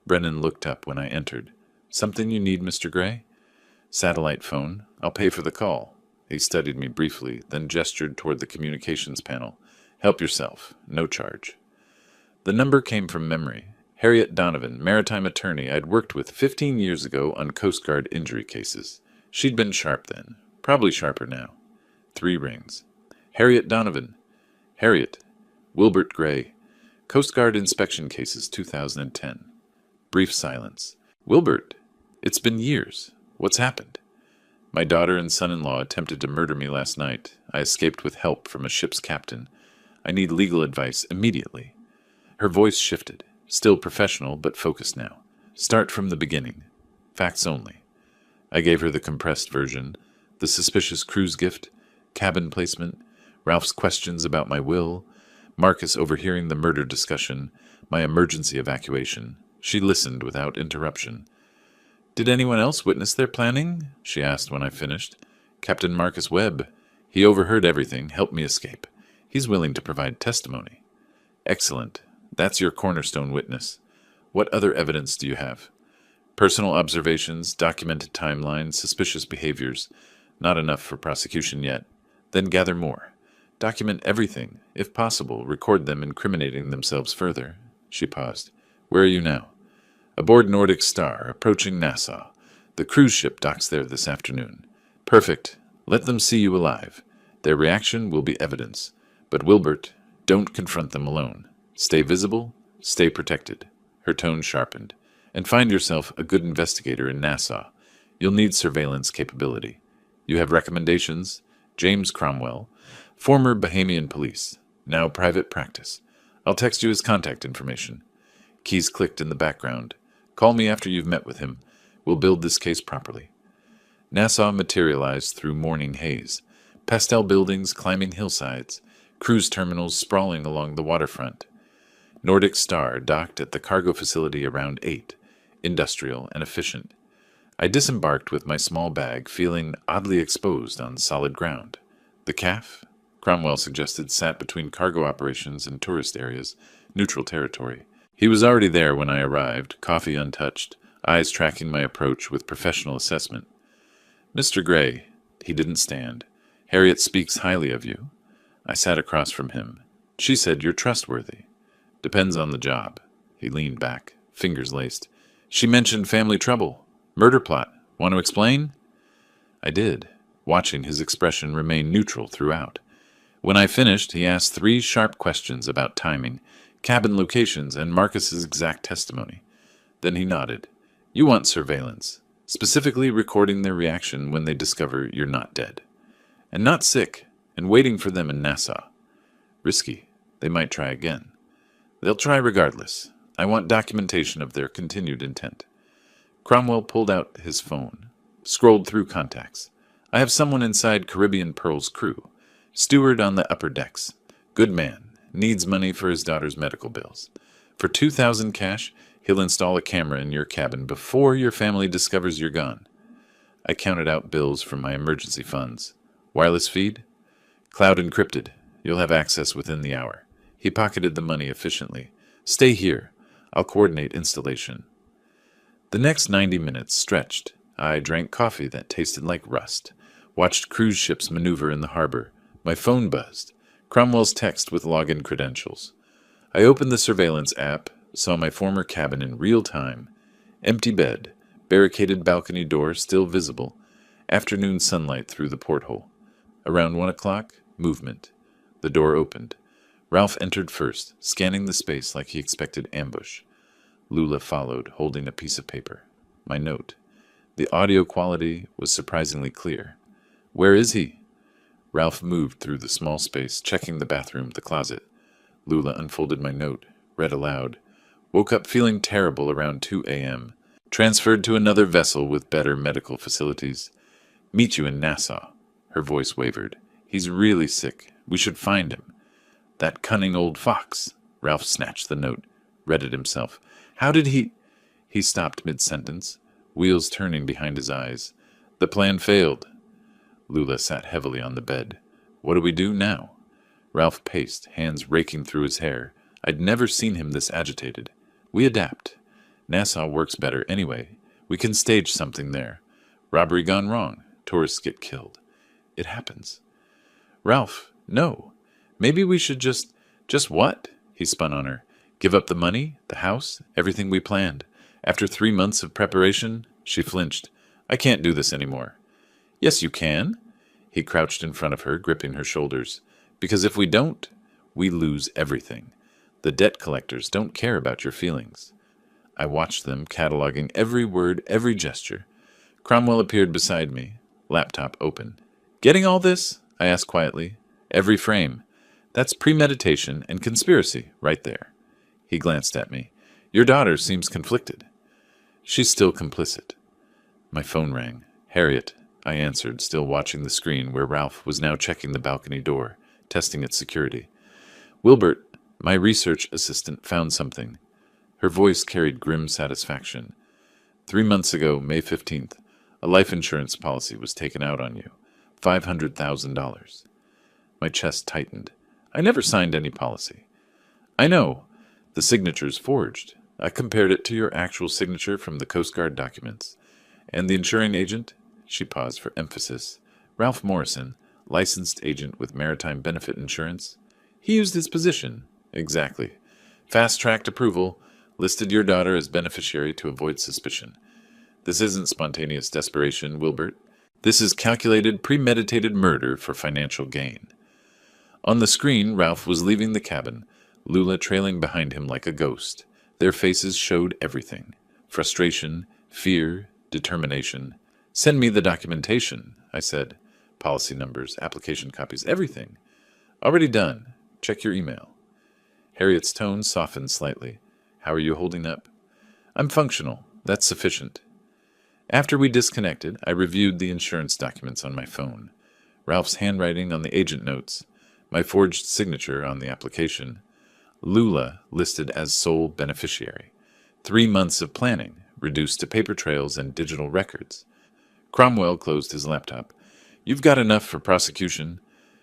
Brennan looked up when I entered. Something you need, Mr. Gray? Satellite phone. I'll pay for the call. He studied me briefly, then gestured toward the communications panel. Help yourself. No charge. The number came from memory. Harriet Donovan, maritime attorney I'd worked with 15 years ago on Coast Guard injury cases. She'd been sharp then. Probably sharper now. 3 rings. Harriet Donovan. Harriet. Wilbert Gray. Coast Guard inspection cases 2010. Brief silence. Wilbert, it's been years. What's happened? My daughter and son-in-law attempted to murder me last night. I escaped with help from a ship's captain. I need legal advice immediately. Her voice shifted. Still professional, but focused now. Start from the beginning. Facts only. I gave her the compressed version. The suspicious cruise gift, cabin placement, Ralph's questions about my will, Marcus overhearing the murder discussion, my emergency evacuation. She listened without interruption. Did anyone else witness their planning? She asked when I finished. Captain Marcus Webb. He overheard everything, helped me escape. He's willing to provide testimony. Excellent. That's your cornerstone witness. What other evidence do you have? Personal observations, documented timelines, suspicious behaviors. Not enough for prosecution yet. Then gather more. Document everything. If possible, record them incriminating themselves further. She paused. Where are you now? Aboard Nordic Star, approaching Nassau. The cruise ship docks there this afternoon. Perfect. Let them see you alive. Their reaction will be evidence. But Wilbert, don't confront them alone. Stay visible, stay protected. Her tone sharpened. And find yourself a good investigator in Nassau. You'll need surveillance capability. You have recommendations? James Cromwell, former Bahamian police, now private practice. I'll text you his contact information. Keys clicked in the background. Call me after you've met with him. We'll build this case properly. Nassau materialized through morning haze. Pastel buildings climbing hillsides. Cruise terminals sprawling along the waterfront. Nordic Star docked at the cargo facility around 8. Industrial and efficient. I disembarked with my small bag, feeling oddly exposed on solid ground. The CAF, Cromwell suggested, sat between cargo operations and tourist areas, neutral territory. He was already there when I arrived, coffee untouched, eyes tracking my approach with professional assessment. Mr. Gray, he didn't stand. Harriet speaks highly of you. I sat across from him. She said you're trustworthy. Depends on the job. He leaned back, fingers laced. She mentioned family trouble. Murder plot. Want to explain? I did, watching his expression remain neutral throughout. When I finished, he asked 3 sharp questions about timing, cabin locations, and Marcus's exact testimony. Then he nodded. You want surveillance, specifically recording their reaction when they discover you're not dead. And not sick, and waiting for them in Nassau. Risky. They might try again. They'll try regardless. I want documentation of their continued intent. Cromwell pulled out his phone, scrolled through contacts. I have someone inside Caribbean Pearl's crew. Steward on the upper decks. Good man. Needs money for his daughter's medical bills. For $2,000 cash, he'll install a camera in your cabin before your family discovers you're gone. I counted out bills from my emergency funds. Wireless feed? Cloud encrypted. You'll have access within the hour. He pocketed the money efficiently. Stay here. I'll coordinate installation. The next 90 minutes stretched. I drank coffee that tasted like rust. Watched cruise ships maneuver in the harbor. My phone buzzed. Cromwell's text with login credentials. I opened the surveillance app, saw my former cabin in real time. Empty bed. Barricaded balcony door still visible. Afternoon sunlight through the porthole. Around 1 o'clock, movement. The door opened. Ralph entered first, scanning the space like he expected ambush. Lula followed, holding a piece of paper. My note. The audio quality was surprisingly clear. Where is he? Ralph moved through the small space, checking the bathroom, the closet. Lula unfolded my note, read aloud. Woke up feeling terrible around 2 a.m. Transferred to another vessel with better medical facilities. Meet you in Nassau. Her voice wavered. He's really sick. We should find him. That cunning old fox. Ralph snatched the note, read it himself. How did he... He stopped mid-sentence, wheels turning behind his eyes. The plan failed. Lula sat heavily on the bed. What do we do now? Ralph paced, hands raking through his hair. I'd never seen him this agitated. We adapt. Nassau works better anyway. We can stage something there. Robbery gone wrong. Tourists get killed. It happens. Ralph, no. Maybe we should just... Just what? He spun on her. Give up the money, the house, everything we planned. After 3 months of preparation, she flinched. I can't do this anymore. Yes, you can. He crouched in front of her, gripping her shoulders. Because if we don't, we lose everything. The debt collectors don't care about your feelings. I watched them, cataloging every word, every gesture. Cromwell appeared beside me, laptop open. Getting all this? I asked quietly. Every frame. That's premeditation and conspiracy, right there. He glanced at me. Your daughter seems conflicted. She's still complicit. My phone rang. Harriet, I answered, still watching the screen where Ralph was now checking the balcony door, testing its security. Wilbert, my research assistant, found something. Her voice carried grim satisfaction. 3 months ago, May 15th, a life insurance policy was taken out on you. $500,000. My chest tightened. I never signed any policy. I know. The signature's forged. I compared it to your actual signature from the Coast Guard documents. And the insuring agent? She paused for emphasis. Ralph Morrison, licensed agent with Maritime Benefit Insurance. He used his position. Exactly. Fast-tracked approval, listed your daughter as beneficiary to avoid suspicion. This isn't spontaneous desperation, Wilbert. This is calculated, premeditated murder for financial gain. On the screen, Ralph was leaving the cabin, Lula trailing behind him like a ghost. Their faces showed everything. Frustration, fear, determination. Send me the documentation, I said. Policy numbers, application copies, everything. Already done. Check your email. Harriet's tone softened slightly. How are you holding up? I'm functional. That's sufficient. After we disconnected, I reviewed the insurance documents on my phone. Ralph's handwriting on the agent notes, my forged signature on the application. Lula listed as sole beneficiary. 3 months of planning, reduced to paper trails and digital records. Cromwell closed his laptop. You've got enough for prosecution.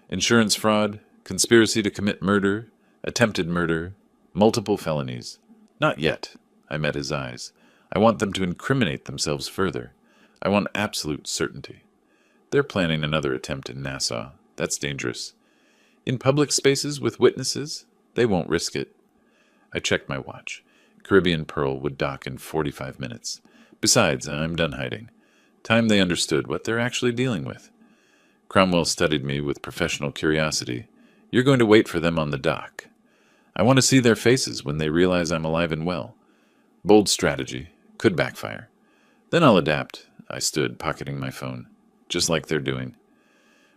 Insurance fraud, conspiracy to commit murder, attempted murder, multiple felonies. Not yet. I met his eyes. I want them to incriminate themselves further. I want absolute certainty. They're planning another attempt in Nassau. That's dangerous. In public spaces with witnesses, they won't risk it. I checked my watch. Caribbean Pearl would dock in 45 minutes. Besides, I'm done hiding. Time they understood what they're actually dealing with. Cromwell studied me with professional curiosity. You're going to wait for them on the dock. I want to see their faces when they realize I'm alive and well. Bold strategy. Could backfire. Then I'll adapt. I stood, pocketing my phone. Just like they're doing.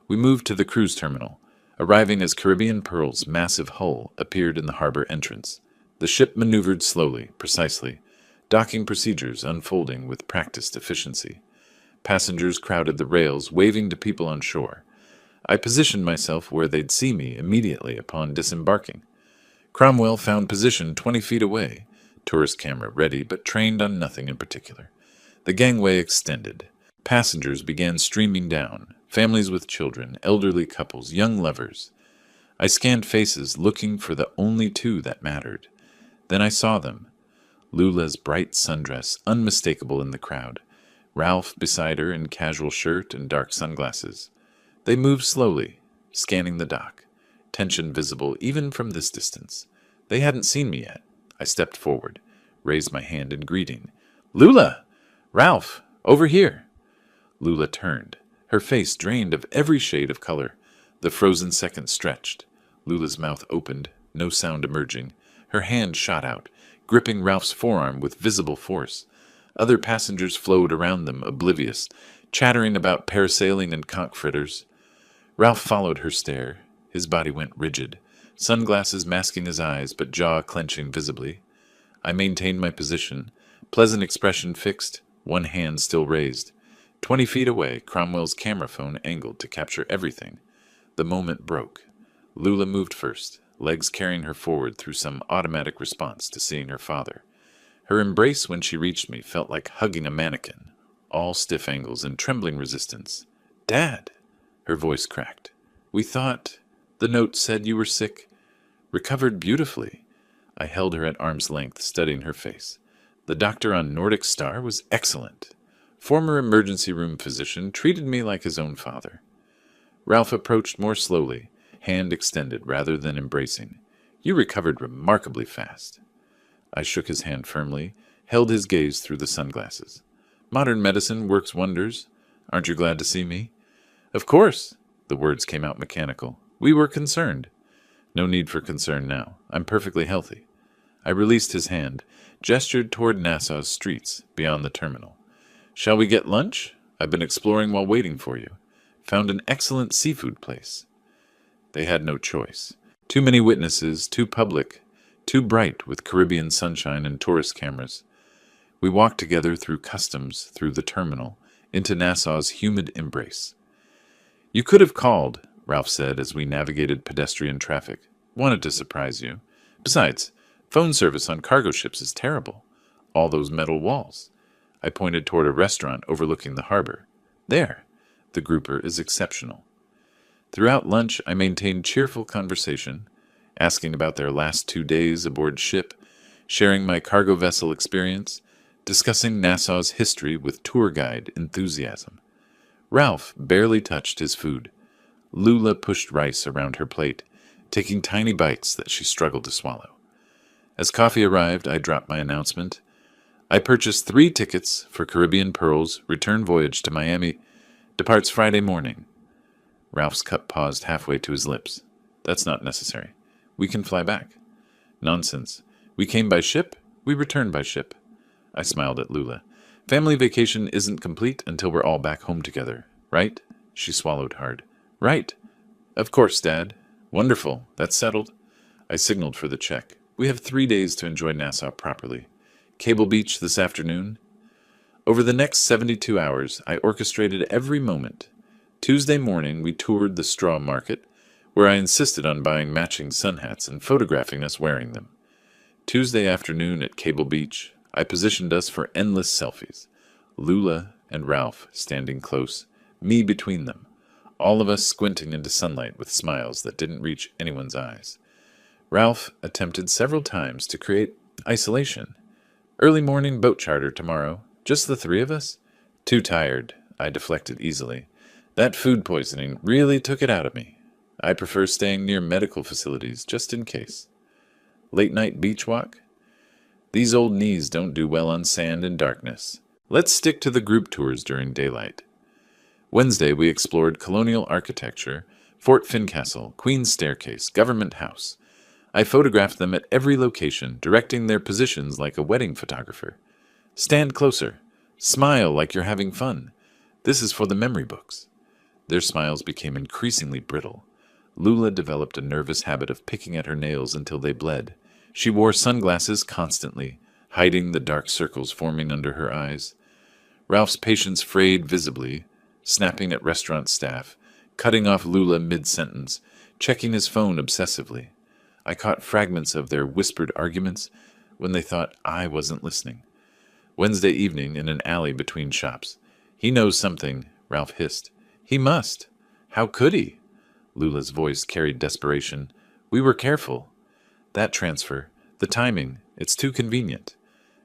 We moved to the cruise terminal, arriving as Caribbean Pearl's massive hull appeared in the harbor entrance. The ship maneuvered slowly, precisely, docking procedures unfolding with practiced efficiency. Passengers crowded the rails, waving to people on shore. I positioned myself where they'd see me immediately upon disembarking. Cromwell found position 20 feet away, tourist camera ready but trained on nothing in particular. The gangway extended. Passengers began streaming down, families with children, elderly couples, young lovers. I scanned faces, looking for the only two that mattered. Then I saw them. Lula's bright sundress, unmistakable in the crowd. Ralph beside her in casual shirt and dark sunglasses. They moved slowly, scanning the dock. Tension visible even from this distance. They hadn't seen me yet. I stepped forward, raised my hand in greeting. Lula! Ralph! Over here! Lula turned, her face drained of every shade of color. The frozen seconds stretched. Lula's mouth opened, no sound emerging. Her hand shot out, gripping Ralph's forearm with visible force. Other passengers flowed around them, oblivious, chattering about parasailing and conch fritters. Ralph followed her stare. His body went rigid, sunglasses masking his eyes, but jaw clenching visibly. I maintained my position, pleasant expression fixed, one hand still raised. 20 feet away, Cromwell's camera phone angled to capture everything. The moment broke. Lula moved first, legs carrying her forward through some automatic response to seeing her father. Her embrace when she reached me felt like hugging a mannequin, all stiff angles and trembling resistance. Dad! Her voice cracked. We thought... The note said you were sick. Recovered beautifully. I held her at arm's length, studying her face. The doctor on Nordic Star was excellent. Former emergency room physician treated me like his own father. Ralph approached more slowly, hand extended rather than embracing. You recovered remarkably fast. I shook his hand firmly, held his gaze through the sunglasses. Modern medicine works wonders. Aren't you glad to see me? Of course. The words came out mechanical. We were concerned. No need for concern now. I'm perfectly healthy. I released his hand, gestured toward Nassau's streets, beyond the terminal. Shall we get lunch? I've been exploring while waiting for you. Found an excellent seafood place. They had no choice. Too many witnesses, too public, too bright with Caribbean sunshine and tourist cameras. We walked together through customs, through the terminal, into Nassau's humid embrace. You could have called, Ralph said as we navigated pedestrian traffic. Wanted to surprise you. Besides, phone service on cargo ships is terrible. All those metal walls. I pointed toward a restaurant overlooking the harbor. There. The grouper is exceptional. Throughout lunch, I maintained cheerful conversation, asking about their last 2 days aboard ship, sharing my cargo vessel experience, discussing Nassau's history with tour guide enthusiasm. Ralph barely touched his food. Lula pushed rice around her plate, taking tiny bites that she struggled to swallow. As coffee arrived, I dropped my announcement. I purchased 3 tickets for Caribbean Pearl's return voyage to Miami. Departs Friday morning. Ralph's cup paused halfway to his lips. That's not necessary. We can fly back. Nonsense. We came by ship, we return by ship. I smiled at Lula. Family vacation isn't complete until we're all back home together, right? She swallowed hard. Right. Of course, Dad. Wonderful. That's settled. I signaled for the check. We have 3 days to enjoy Nassau properly. Cable Beach this afternoon. Over the next 72 hours, I orchestrated every moment. Tuesday morning, we toured the straw market, where I insisted on buying matching sun hats and photographing us wearing them. Tuesday afternoon at Cable Beach, I positioned us for endless selfies. Lula and Ralph standing close, me between them, all of us squinting into sunlight with smiles that didn't reach anyone's eyes. Ralph attempted several times to create isolation. Early morning boat charter tomorrow. Just the 3 of us? Too tired, I deflected easily. That food poisoning really took it out of me. I prefer staying near medical facilities, just in case. Late night beach walk? These old knees don't do well on sand and darkness. Let's stick to the group tours during daylight. Wednesday we explored colonial architecture, Fort Fincastle, Queen's Staircase, Government House. I photographed them at every location, directing their positions like a wedding photographer. Stand closer. Smile like you're having fun. This is for the memory books. Their smiles became increasingly brittle. Lula developed a nervous habit of picking at her nails until they bled. She wore sunglasses constantly, hiding the dark circles forming under her eyes. Ralph's patience frayed visibly, snapping at restaurant staff, cutting off Lula mid-sentence, checking his phone obsessively. I caught fragments of their whispered arguments when they thought I wasn't listening. Wednesday evening in an alley between shops. He knows something, Ralph hissed. He must. How could he? Lula's voice carried desperation. We were careful. That transfer, the timing, it's too convenient.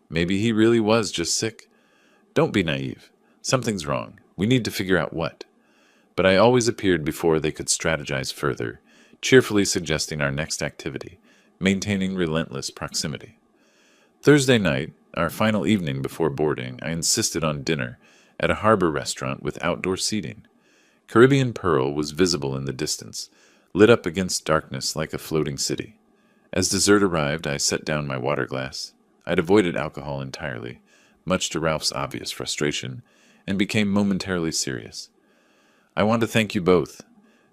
Maybe he really was just sick. Don't be naive. Something's wrong. We need to figure out what. But I always appeared before they could strategize further, cheerfully suggesting our next activity, maintaining relentless proximity. Thursday night, our final evening before boarding, I insisted on dinner at a harbor restaurant with outdoor seating. Caribbean Pearl was visible in the distance, lit up against darkness like a floating city. As dessert arrived, I set down my water glass. I'd avoided alcohol entirely, much to Ralph's obvious frustration, and became momentarily serious. I want to thank you both.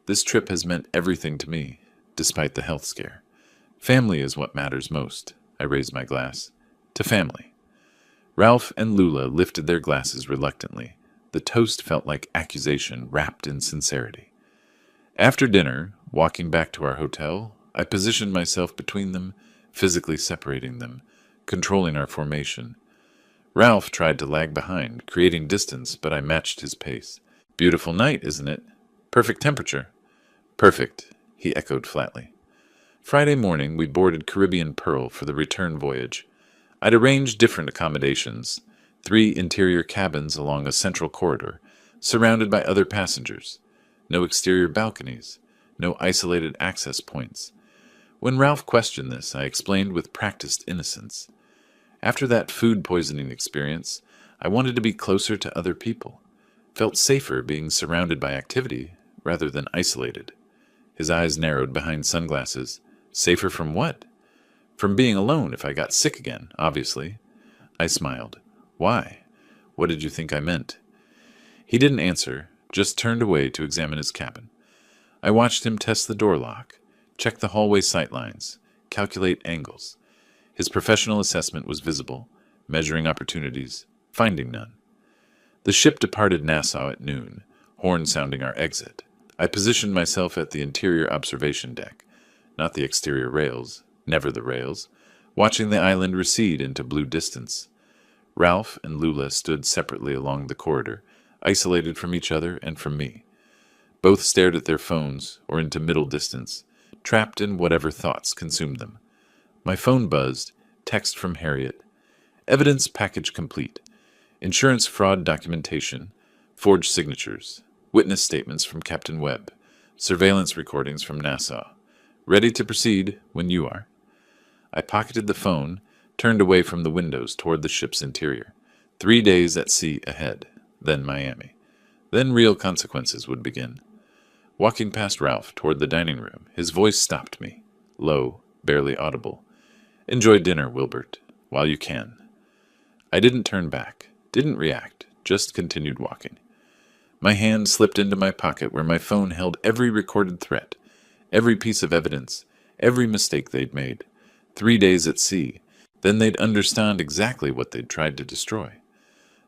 This trip has meant everything to me, despite the health scare. Family is what matters most. I raised my glass. To family. Ralph and Lula lifted their glasses reluctantly. The toast felt like accusation wrapped in sincerity. After dinner, walking back to our hotel, I positioned myself between them, physically separating them, controlling our formation. Ralph tried to lag behind, creating distance, but I matched his pace. Beautiful night, isn't it? Perfect temperature. Perfect, he echoed flatly. Friday morning, we boarded Caribbean Pearl for the return voyage. I'd arranged different accommodations, 3 interior cabins along a central corridor, surrounded by other passengers. No exterior balconies, no isolated access points. When Ralph questioned this, I explained with practiced innocence. After that food poisoning experience, I wanted to be closer to other people. Felt safer being surrounded by activity rather than isolated. His eyes narrowed behind sunglasses. Safer from what? From being alone if I got sick again, obviously. I smiled. Why? What did you think I meant? He didn't answer, just turned away to examine his cabin. I watched him test the door lock, check the hallway sightlines, calculate angles. His professional assessment was visible, measuring opportunities, finding none. The ship departed Nassau at noon, horn sounding our exit. I positioned myself at the interior observation deck, not the exterior rails, never the rails, watching the island recede into blue distance. Ralph and Lula stood separately along the corridor, isolated from each other and from me. Both stared at their phones or into middle distance, trapped in whatever thoughts consumed them. My phone buzzed, text from Harriet. Evidence package complete. Insurance fraud documentation, forged signatures, witness statements from Captain Webb, surveillance recordings from Nassau. Ready to proceed when you are. I pocketed the phone, turned away from the windows toward the ship's interior. 3 days at sea ahead, then Miami. Then real consequences would begin. Walking past Ralph toward the dining room, his voice stopped me, low, barely audible. Enjoy dinner, Wilbert, while you can. I didn't turn back, didn't react, just continued walking. My hand slipped into my pocket where my phone held every recorded threat, every piece of evidence, every mistake they'd made. 3 days at sea, then they'd understand exactly what they'd tried to destroy.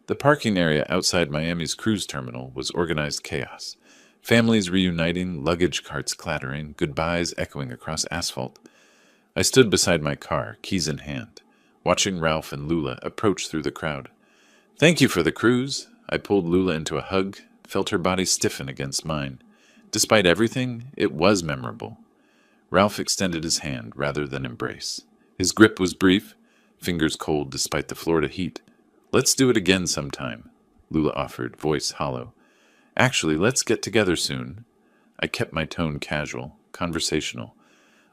The parking area outside Miami's cruise terminal was organized chaos. Families reuniting, luggage carts clattering, goodbyes echoing across asphalt. I stood beside my car, keys in hand, watching Ralph and Lula approach through the crowd. Thank you for the cruise. I pulled Lula into a hug, felt her body stiffen against mine. Despite everything, it was memorable. Ralph extended his hand rather than embrace. His grip was brief, fingers cold despite the Florida heat. Let's do it again sometime, Lula offered, voice hollow. Actually, let's get together soon. I kept my tone casual, conversational.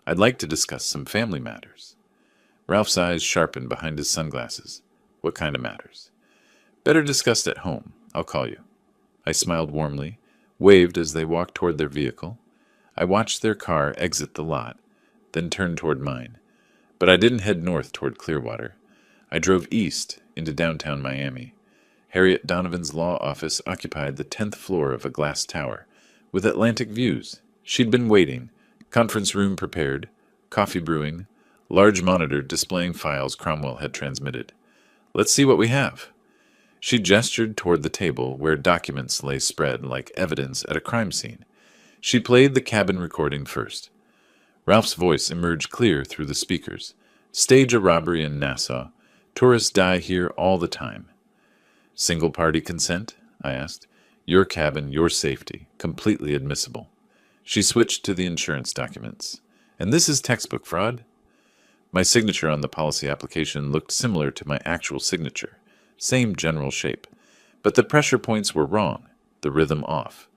I'd like to discuss some family matters. Ralph's eyes sharpened behind his sunglasses. What kind of matters? Better discussed at home. I'll call you. I smiled warmly, waved as they walked toward their vehicle. I watched their car exit the lot, then turned toward mine. But I didn't head north toward Clearwater. I drove east into downtown Miami. Harriet Donovan's law office occupied the 10th floor of a glass tower, with Atlantic views. She'd been waiting, conference room prepared, coffee brewing, large monitor displaying files Cromwell had transmitted. Let's see what we have. She gestured toward the table where documents lay spread like evidence at a crime scene. She played the cabin recording first. Ralph's voice emerged clear through the speakers. Stage a robbery in Nassau. Tourists die here all the time. Single-party consent? I asked. Your cabin, your safety. Completely admissible. She switched to the insurance documents. And this is textbook fraud? My signature on the policy application looked similar to my actual signature. Same general shape. But the pressure points were wrong, the rhythm off.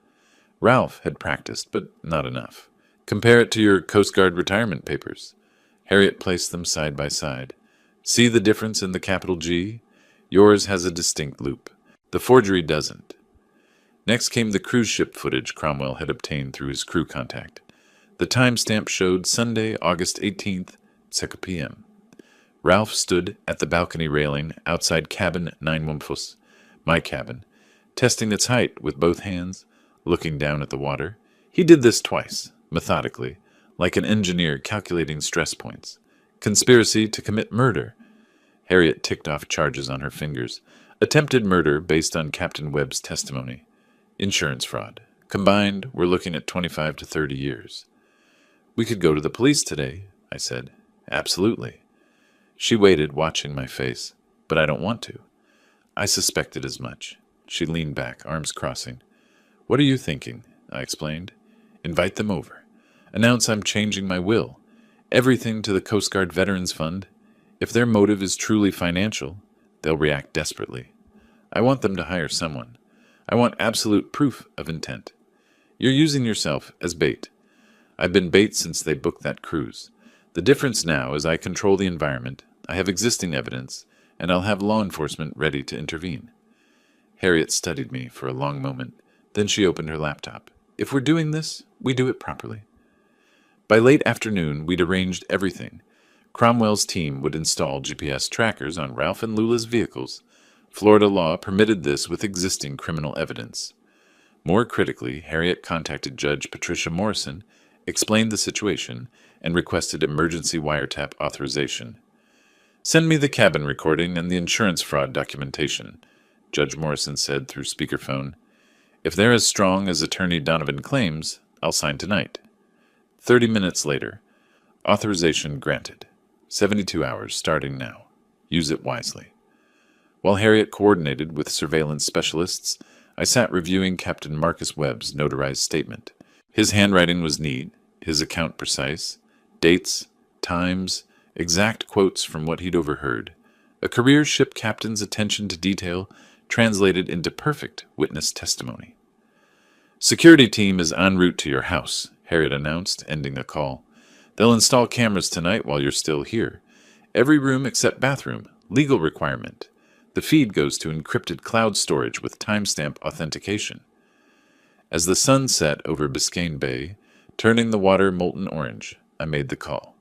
Ralph had practiced, but not enough. Compare it to your Coast Guard retirement papers. Harriet placed them side by side. See the difference in the capital G? Yours has a distinct loop. The forgery doesn't. Next came the cruise ship footage Cromwell had obtained through his crew contact. The timestamp showed Sunday, August 18th, 6 p.m. Ralph stood at the balcony railing outside cabin 914, my cabin, testing its height with both hands, looking down at the water. He did this twice, methodically, like an engineer calculating stress points. Conspiracy to commit murder. Harriet ticked off charges on her fingers. Attempted murder based on Captain Webb's testimony. Insurance fraud. Combined, we're looking at 25 to 30 years. We could go to the police today, I said. Absolutely. She waited, watching my face. But I don't want to. I suspected as much. She leaned back, arms crossing. What are you thinking? I explained. Invite them over. Announce I'm changing my will. Everything to the Coast Guard Veterans Fund. If their motive is truly financial, they'll react desperately. I want them to hire someone. I want absolute proof of intent. You're using yourself as bait. I've been bait since they booked that cruise. The difference now is I control the environment, I have existing evidence, and I'll have law enforcement ready to intervene. Harriet studied me for a long moment. Then she opened her laptop. If we're doing this, we do it properly. By late afternoon, we'd arranged everything. Cromwell's team would install GPS trackers on Ralph and Lula's vehicles. Florida law permitted this with existing criminal evidence. More critically, Harriet contacted Judge Patricia Morrison, explained the situation, and requested emergency wiretap authorization. "Send me the cabin recording and the insurance fraud documentation," Judge Morrison said through speakerphone. "If they're as strong as Attorney Donovan claims, I'll sign tonight." 30 minutes later, authorization granted. 72 hours starting now. Use it wisely. While Harriet coordinated with surveillance specialists, I sat reviewing Captain Marcus Webb's notarized statement. His handwriting was neat, his account precise, dates, times, exact quotes from what he'd overheard. A career ship captain's attention to detail translated into perfect witness testimony. "Security team is en route to your house," Harriet announced, ending the call. "They'll install cameras tonight while you're still here. Every room except bathroom. Legal requirement. The feed goes to encrypted cloud storage with timestamp authentication." As the sun set over Biscayne Bay, turning the water molten orange, I made the call.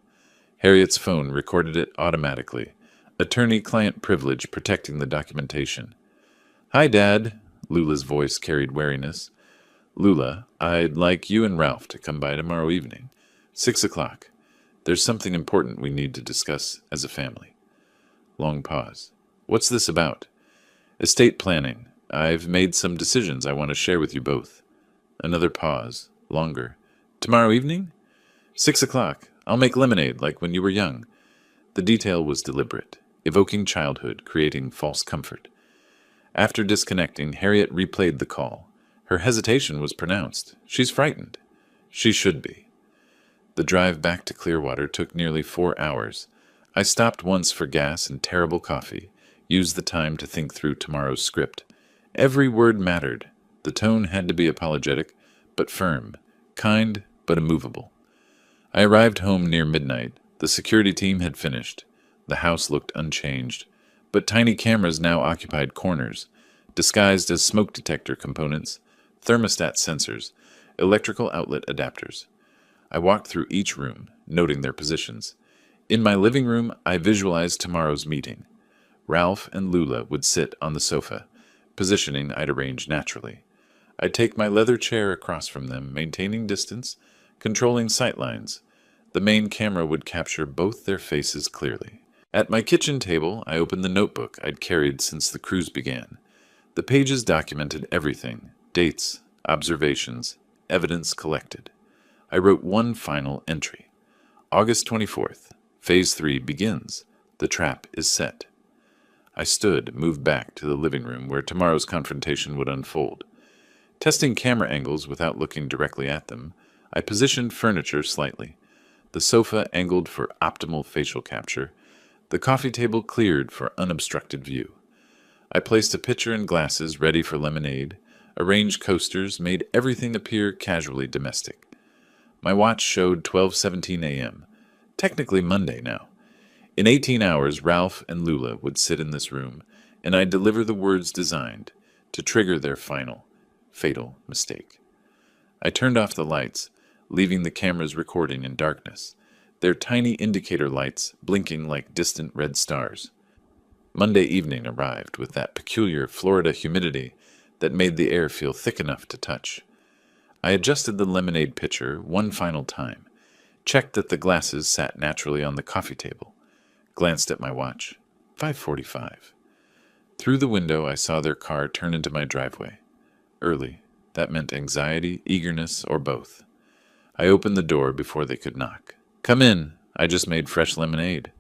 Harriet's phone recorded it automatically, attorney-client privilege protecting the documentation. "Hi, Dad," Lula's voice carried wariness. "Lula, I'd like you and Ralph to come by tomorrow evening, 6 o'clock. There's something important we need to discuss as a family." Long pause. "What's this about?" "Estate planning. I've made some decisions I want to share with you both." Another pause. Longer. "Tomorrow evening?" 6 o'clock. I'll make lemonade like when you were young." The detail was deliberate, evoking childhood, creating false comfort. After disconnecting, Harriet replayed the call. Her hesitation was pronounced. "She's frightened." She should be. The drive back to Clearwater took nearly 4 hours. I stopped once for gas and terrible coffee, used the time to think through tomorrow's script. Every word mattered. The tone had to be apologetic, but firm, kind, but immovable. I arrived home near midnight. The security team had finished. The house looked unchanged, but tiny cameras now occupied corners, disguised as smoke detector components, thermostat sensors, electrical outlet adapters. I walked through each room, noting their positions. In my living room, I visualized tomorrow's meeting. Ralph and Lula would sit on the sofa, positioning I'd arrange naturally. I'd take my leather chair across from them, maintaining distance, controlling sightlines. The main camera would capture both their faces clearly. At my kitchen table, I opened the notebook I'd carried since the cruise began. The pages documented everything: dates, observations, evidence collected. I wrote one final entry. August 24th. Phase 3 begins. The trap is set. I stood, moved back to the living room where tomorrow's confrontation would unfold. Testing camera angles without looking directly at them, I positioned furniture slightly. The sofa angled for optimal facial capture, the coffee table cleared for unobstructed view. I placed a pitcher and glasses ready for lemonade, arranged coasters, made everything appear casually domestic. My watch showed 12:17 a.m., technically Monday now. In 18 hours, Ralph and Lula would sit in this room, and I'd deliver the words designed to trigger their final, fatal mistake. I turned off the lights, leaving the cameras recording in darkness, their tiny indicator lights blinking like distant red stars. Monday evening arrived with that peculiar Florida humidity that made the air feel thick enough to touch. I adjusted the lemonade pitcher one final time, checked that the glasses sat naturally on the coffee table, glanced at my watch. 5:45. Through the window, I saw their car turn into my driveway. Early. That meant anxiety, eagerness, or both. I opened the door before they could knock. "Come in. I just made fresh lemonade."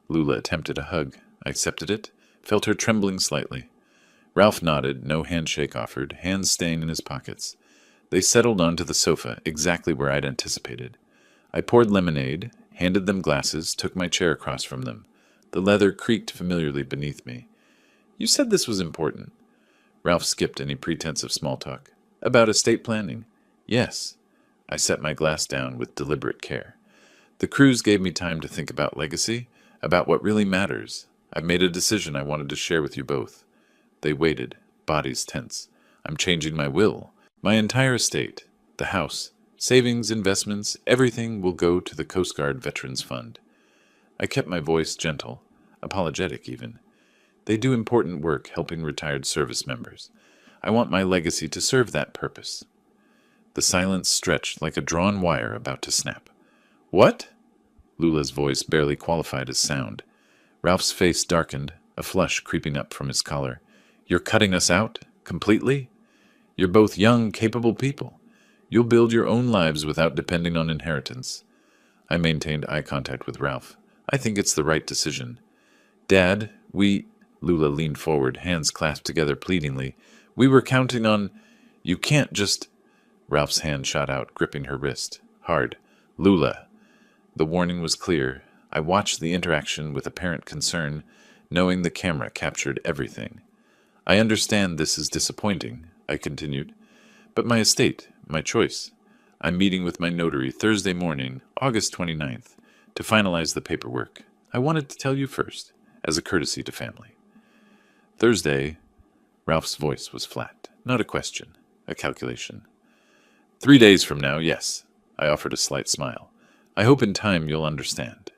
Lula attempted a hug. I accepted it, felt her trembling slightly. Ralph nodded, no handshake offered, hands staying in his pockets. They settled onto the sofa, exactly where I'd anticipated. I poured lemonade, handed them glasses, took my chair across from them. The leather creaked familiarly beneath me. "You said this was important." Ralph skipped any pretense of small talk. "About estate planning?" "Yes." I set my glass down with deliberate care. "The cruise gave me time to think about legacy, about what really matters. I've made a decision I wanted to share with you both." They waited, bodies tense. "I'm changing my will. My entire estate, the house, savings, investments, everything will go to the Coast Guard Veterans Fund." I kept my voice gentle, apologetic even. They do important work helping retired service members. I want my legacy to serve that purpose. The silence stretched like a drawn wire about to snap. What? Lula's voice barely qualified as sound. Ralph's face darkened, a flush creeping up from his collar. You're cutting us out? Completely? You're both young, capable people. You'll build your own lives without depending on inheritance. I maintained eye contact with Ralph. I think it's the right decision. Dad, Lula leaned forward, hands clasped together pleadingly. We were counting on... You can't just... Ralph's hand shot out, gripping her wrist. Hard. Lula. The warning was clear. I watched the interaction with apparent concern, knowing the camera captured everything. I understand this is disappointing, I continued. But my estate, my choice. I'm meeting with my notary Thursday morning, August 29th, to finalize the paperwork. I wanted to tell you first, as a courtesy to family. Thursday, Ralph's voice was flat. Not a question, a calculation. 3 days from now, yes. I offered a slight smile. I hope in time you'll understand.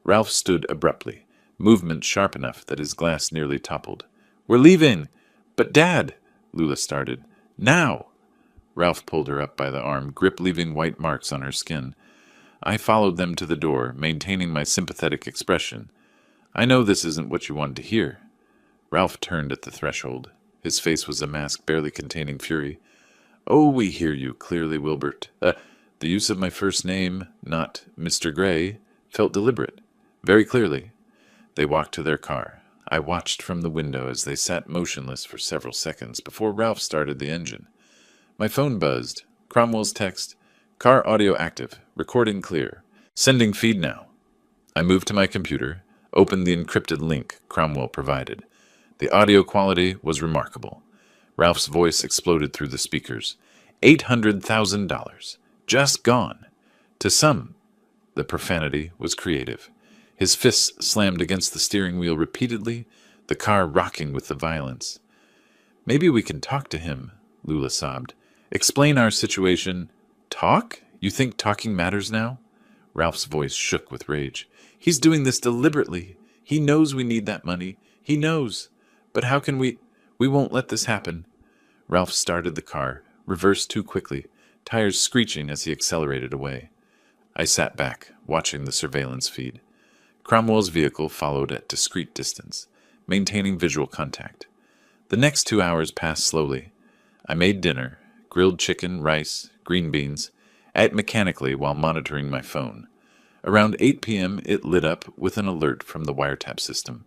Ralph stood abruptly, movement sharp enough that his glass nearly toppled. We're leaving! But Dad! Lula started. Now! Ralph pulled her up by the arm, grip leaving white marks on her skin. I followed them to the door, maintaining my sympathetic expression. I know this isn't what you wanted to hear. Ralph turned at the threshold. His face was a mask barely containing fury. Oh, we hear you clearly, Wilbert. The use of my first name, not Mr. Gray, felt deliberate. Very clearly. They walked to their car. I watched from the window as they sat motionless for several seconds before Ralph started the engine. My phone buzzed. Cromwell's text. Car audio active. Recording clear. Sending feed now. I moved to my computer, opened the encrypted link Cromwell provided. The audio quality was remarkable. Ralph's voice exploded through the speakers. $800,000. Just gone. To some, the profanity was creative. His fists slammed against the steering wheel repeatedly, the car rocking with the violence. Maybe we can talk to him, Lula sobbed. Explain our situation. Talk? You think talking matters now? Ralph's voice shook with rage. He's doing this deliberately. He knows we need that money. He knows. But how can we... We won't let this happen. Ralph started the car, reversed too quickly, tires screeching as he accelerated away. I sat back, watching the surveillance feed. Cromwell's vehicle followed at discreet distance, maintaining visual contact. The next 2 hours passed slowly. I made dinner, grilled chicken, rice, green beans, ate mechanically while monitoring my phone. Around 8 p.m., it lit up with an alert from the wiretap system.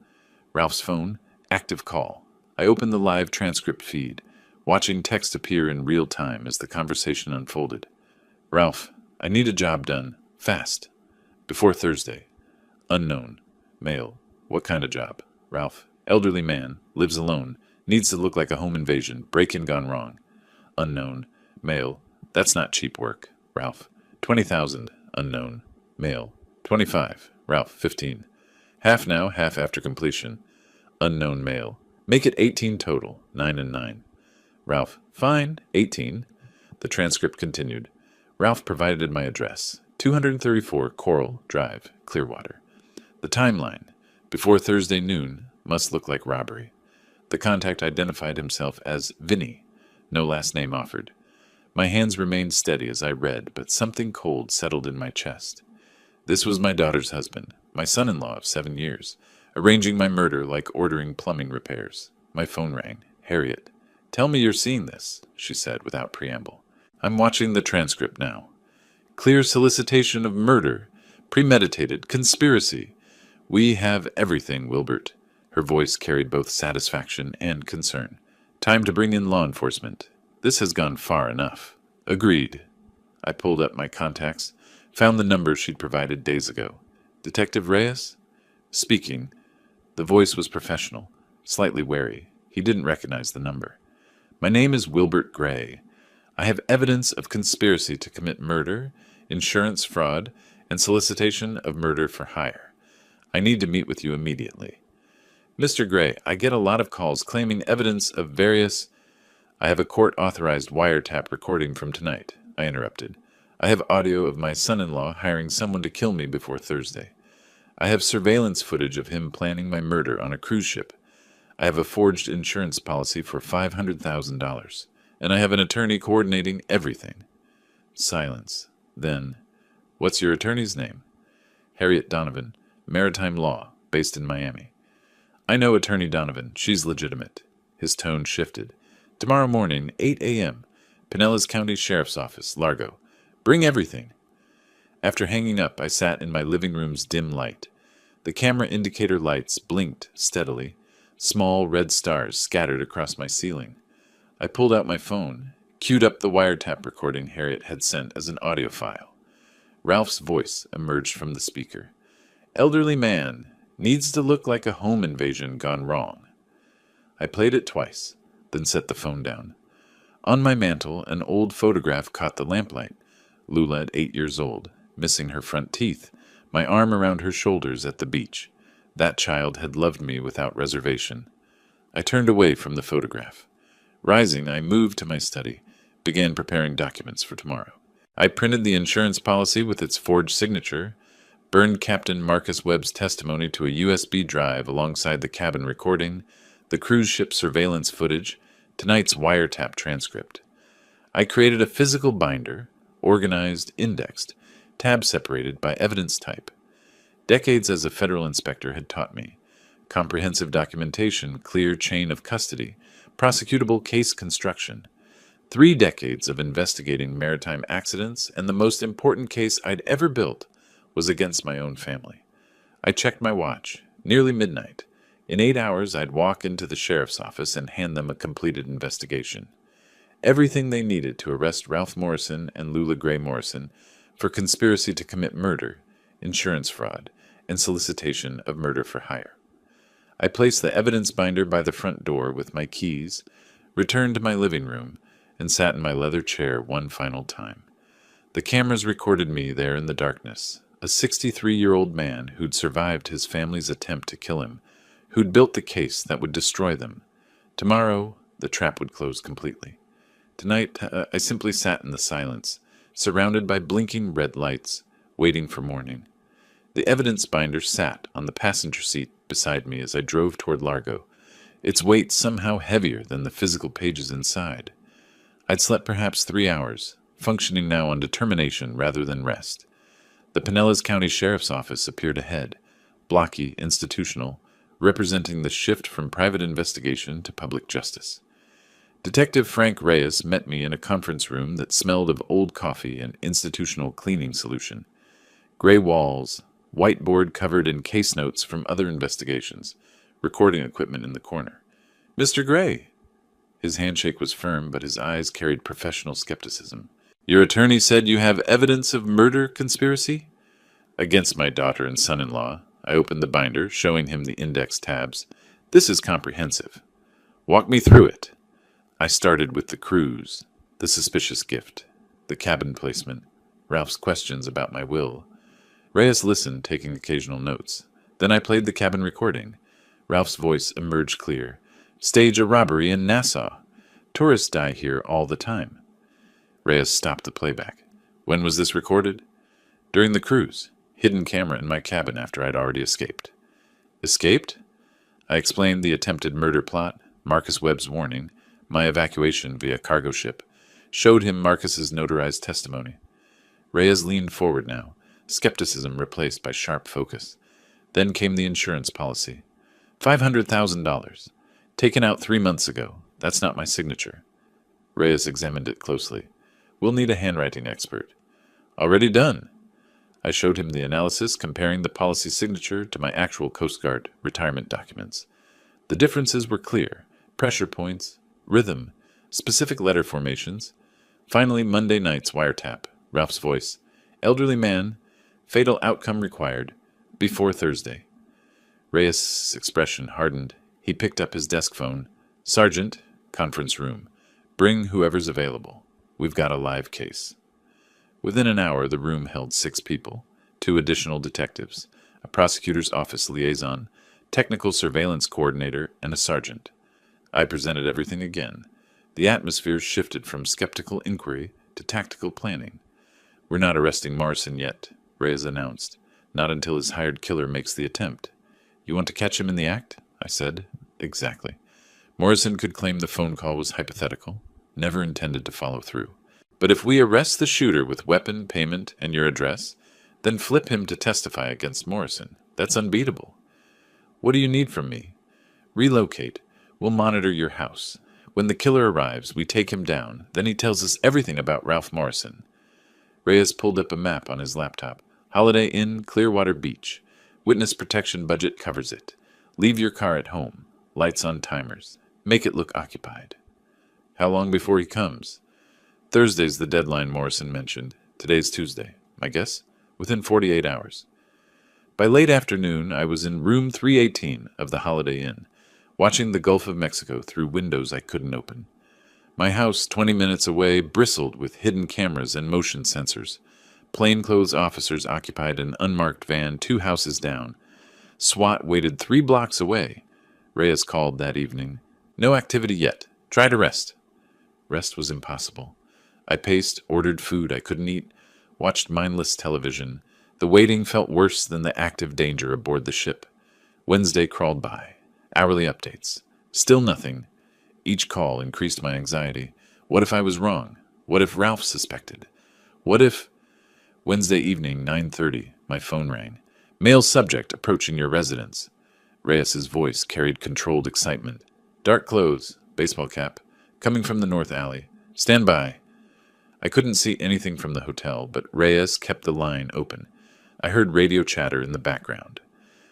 Ralph's phone, active call. I opened the live transcript feed, watching text appear in real time as the conversation unfolded. Ralph, I need a job done. Fast. Before Thursday. Unknown. Male. What kind of job? Ralph. Elderly man. Lives alone. Needs to look like a home invasion. Break-in gone wrong. Unknown. Male. That's not cheap work. Ralph. 20,000. Unknown. Male. 25. Ralph. 15. Half now, half after completion. Unknown male. Make it 18 total. 9 and 9. Ralph. Fine. 18. The transcript continued. Ralph provided my address. 234 Coral Drive, Clearwater. The timeline. Before Thursday noon must look like robbery. The contact identified himself as Vinny. No last name offered. My hands remained steady as I read, but something cold settled in my chest. This was my daughter's husband, my son-in-law of 7 years, arranging my murder like ordering plumbing repairs. My phone rang. Harriet. Tell me you're seeing this, she said without preamble. I'm watching the transcript now. Clear solicitation of murder. Premeditated. Conspiracy. We have everything, Wilbert. Her voice carried both satisfaction and concern. Time to bring in law enforcement. This has gone far enough. Agreed. I pulled up my contacts, found the number she'd provided days ago. Detective Reyes? Speaking. The voice was professional, slightly wary. He didn't recognize the number. My name is Wilbert Gray. I have evidence of conspiracy to commit murder, insurance fraud, and solicitation of murder for hire. I need to meet with you immediately. Mr. Gray, I get a lot of calls claiming evidence of various... I have a court-authorized wiretap recording from tonight, I interrupted. I have audio of my son-in-law hiring someone to kill me before Thursday. I have surveillance footage of him planning my murder on a cruise ship. I have a forged insurance policy for $500,000, and I have an attorney coordinating everything. Silence. Then, what's your attorney's name? Harriet Donovan, Maritime Law, based in Miami. I know Attorney Donovan. She's legitimate. His tone shifted. Tomorrow morning, 8 a.m., Pinellas County Sheriff's Office, Largo. Bring everything. After hanging up, I sat in my living room's dim light. The camera indicator lights blinked steadily. Small red stars scattered across my ceiling. I pulled out my phone, queued up the wiretap recording Harriet had sent as an audio file. Ralph's voice emerged from the speaker. Elderly man, needs to look like a home invasion gone wrong. I played it twice, then set the phone down. On my mantel, an old photograph caught the lamplight. Lula at 8 years old, missing her front teeth, my arm around her shoulders at the beach. That child had loved me without reservation. I turned away from the photograph. Rising, I moved to my study, began preparing documents for tomorrow. I printed the insurance policy with its forged signature, burned Captain Marcus Webb's testimony to a USB drive alongside the cabin recording, the cruise ship surveillance footage, tonight's wiretap transcript. I created a physical binder, organized, indexed, tab-separated by evidence type. Decades as a federal inspector had taught me. Comprehensive documentation, clear chain of custody, prosecutable case construction. 3 decades of investigating maritime accidents, and the most important case I'd ever built was against my own family. I checked my watch. Nearly midnight. In 8 hours, I'd walk into the sheriff's office and hand them a completed investigation. Everything they needed to arrest Ralph Morrison and Lula Gray Morrison for conspiracy to commit murder, insurance fraud, and solicitation of murder for hire. I placed the evidence binder by the front door with my keys, returned to my living room, and sat in my leather chair one final time. The cameras recorded me there in the darkness, a 63-year-old man who'd survived his family's attempt to kill him, who'd built the case that would destroy them. Tomorrow, the trap would close completely. Tonight, I simply sat in the silence, surrounded by blinking red lights, waiting for morning. The evidence binder sat on the passenger seat beside me as I drove toward Largo, its weight somehow heavier than the physical pages inside. I'd slept perhaps 3 hours, functioning now on determination rather than rest. The Pinellas County Sheriff's Office appeared ahead, blocky, institutional, representing the shift from private investigation to public justice. Detective Frank Reyes met me in a conference room that smelled of old coffee and institutional cleaning solution. Gray walls, whiteboard covered in case notes from other investigations, recording equipment in the corner. Mr. Gray! His handshake was firm, but his eyes carried professional skepticism. Your attorney said you have evidence of murder conspiracy? Against my daughter and son-in-law. I opened the binder, showing him the index tabs. This is comprehensive. Walk me through it. I started with the cruise, the suspicious gift, the cabin placement, Ralph's questions about my will. Reyes listened, taking occasional notes. Then I played the cabin recording. Ralph's voice emerged clear. Stage a robbery in Nassau. Tourists die here all the time. Reyes stopped the playback. When was this recorded? During the cruise. Hidden camera in my cabin after I'd already escaped. Escaped? I explained the attempted murder plot, Marcus Webb's warning, my evacuation via cargo ship, showed him Marcus's notarized testimony. Reyes leaned forward now, skepticism replaced by sharp focus. Then came the insurance policy. $500,000. Taken out 3 months ago. That's not my signature. Reyes examined it closely. We'll need a handwriting expert. Already done. I showed him the analysis comparing the policy signature to my actual Coast Guard retirement documents. The differences were clear. Pressure points, rhythm, specific letter formations. Finally, Monday night's wiretap. Ralph's voice. Elderly man. Fatal outcome required. Before Thursday. Reyes' expression hardened. He picked up his desk phone. Sergeant, conference room. Bring whoever's available. We've got a live case. Within an hour, the room held 6 people, 2 additional detectives, a prosecutor's office liaison, technical surveillance coordinator, and a sergeant. I presented everything again. The atmosphere shifted from skeptical inquiry to tactical planning. We're not arresting Morrison yet, Reyes announced. Not until his hired killer makes the attempt. You want to catch him in the act? I said. Exactly. Morrison could claim the phone call was hypothetical, never intended to follow through. But if we arrest the shooter with weapon, payment, and your address, then flip him to testify against Morrison. That's unbeatable. What do you need from me? Relocate. We'll monitor your house. When the killer arrives, we take him down. Then he tells us everything about Ralph Morrison. Reyes pulled up a map on his laptop. Holiday Inn, Clearwater Beach. Witness protection budget covers it. Leave your car at home. Lights on timers. Make it look occupied. How long before he comes? Thursday's the deadline Morrison mentioned. Today's Tuesday. My guess? Within 48 hours. By late afternoon, I was in room 318 of the Holiday Inn, watching the Gulf of Mexico through windows I couldn't open. My house, 20 minutes away, bristled with hidden cameras and motion sensors. Plainclothes officers occupied an unmarked van 2 houses down. SWAT waited 3 blocks away. Reyes called that evening. No activity yet. Try to rest. Rest was impossible. I paced, ordered food I couldn't eat, watched mindless television. The waiting felt worse than the active danger aboard the ship. Wednesday crawled by. Hourly updates. Still nothing. Each call increased my anxiety. What if I was wrong? What if Ralph suspected? What if... Wednesday evening, 9:30, my phone rang. Male subject approaching your residence. Reyes's voice carried controlled excitement. Dark clothes, baseball cap, coming from the north alley. Stand by. I couldn't see anything from the hotel, but Reyes kept the line open. I heard radio chatter in the background.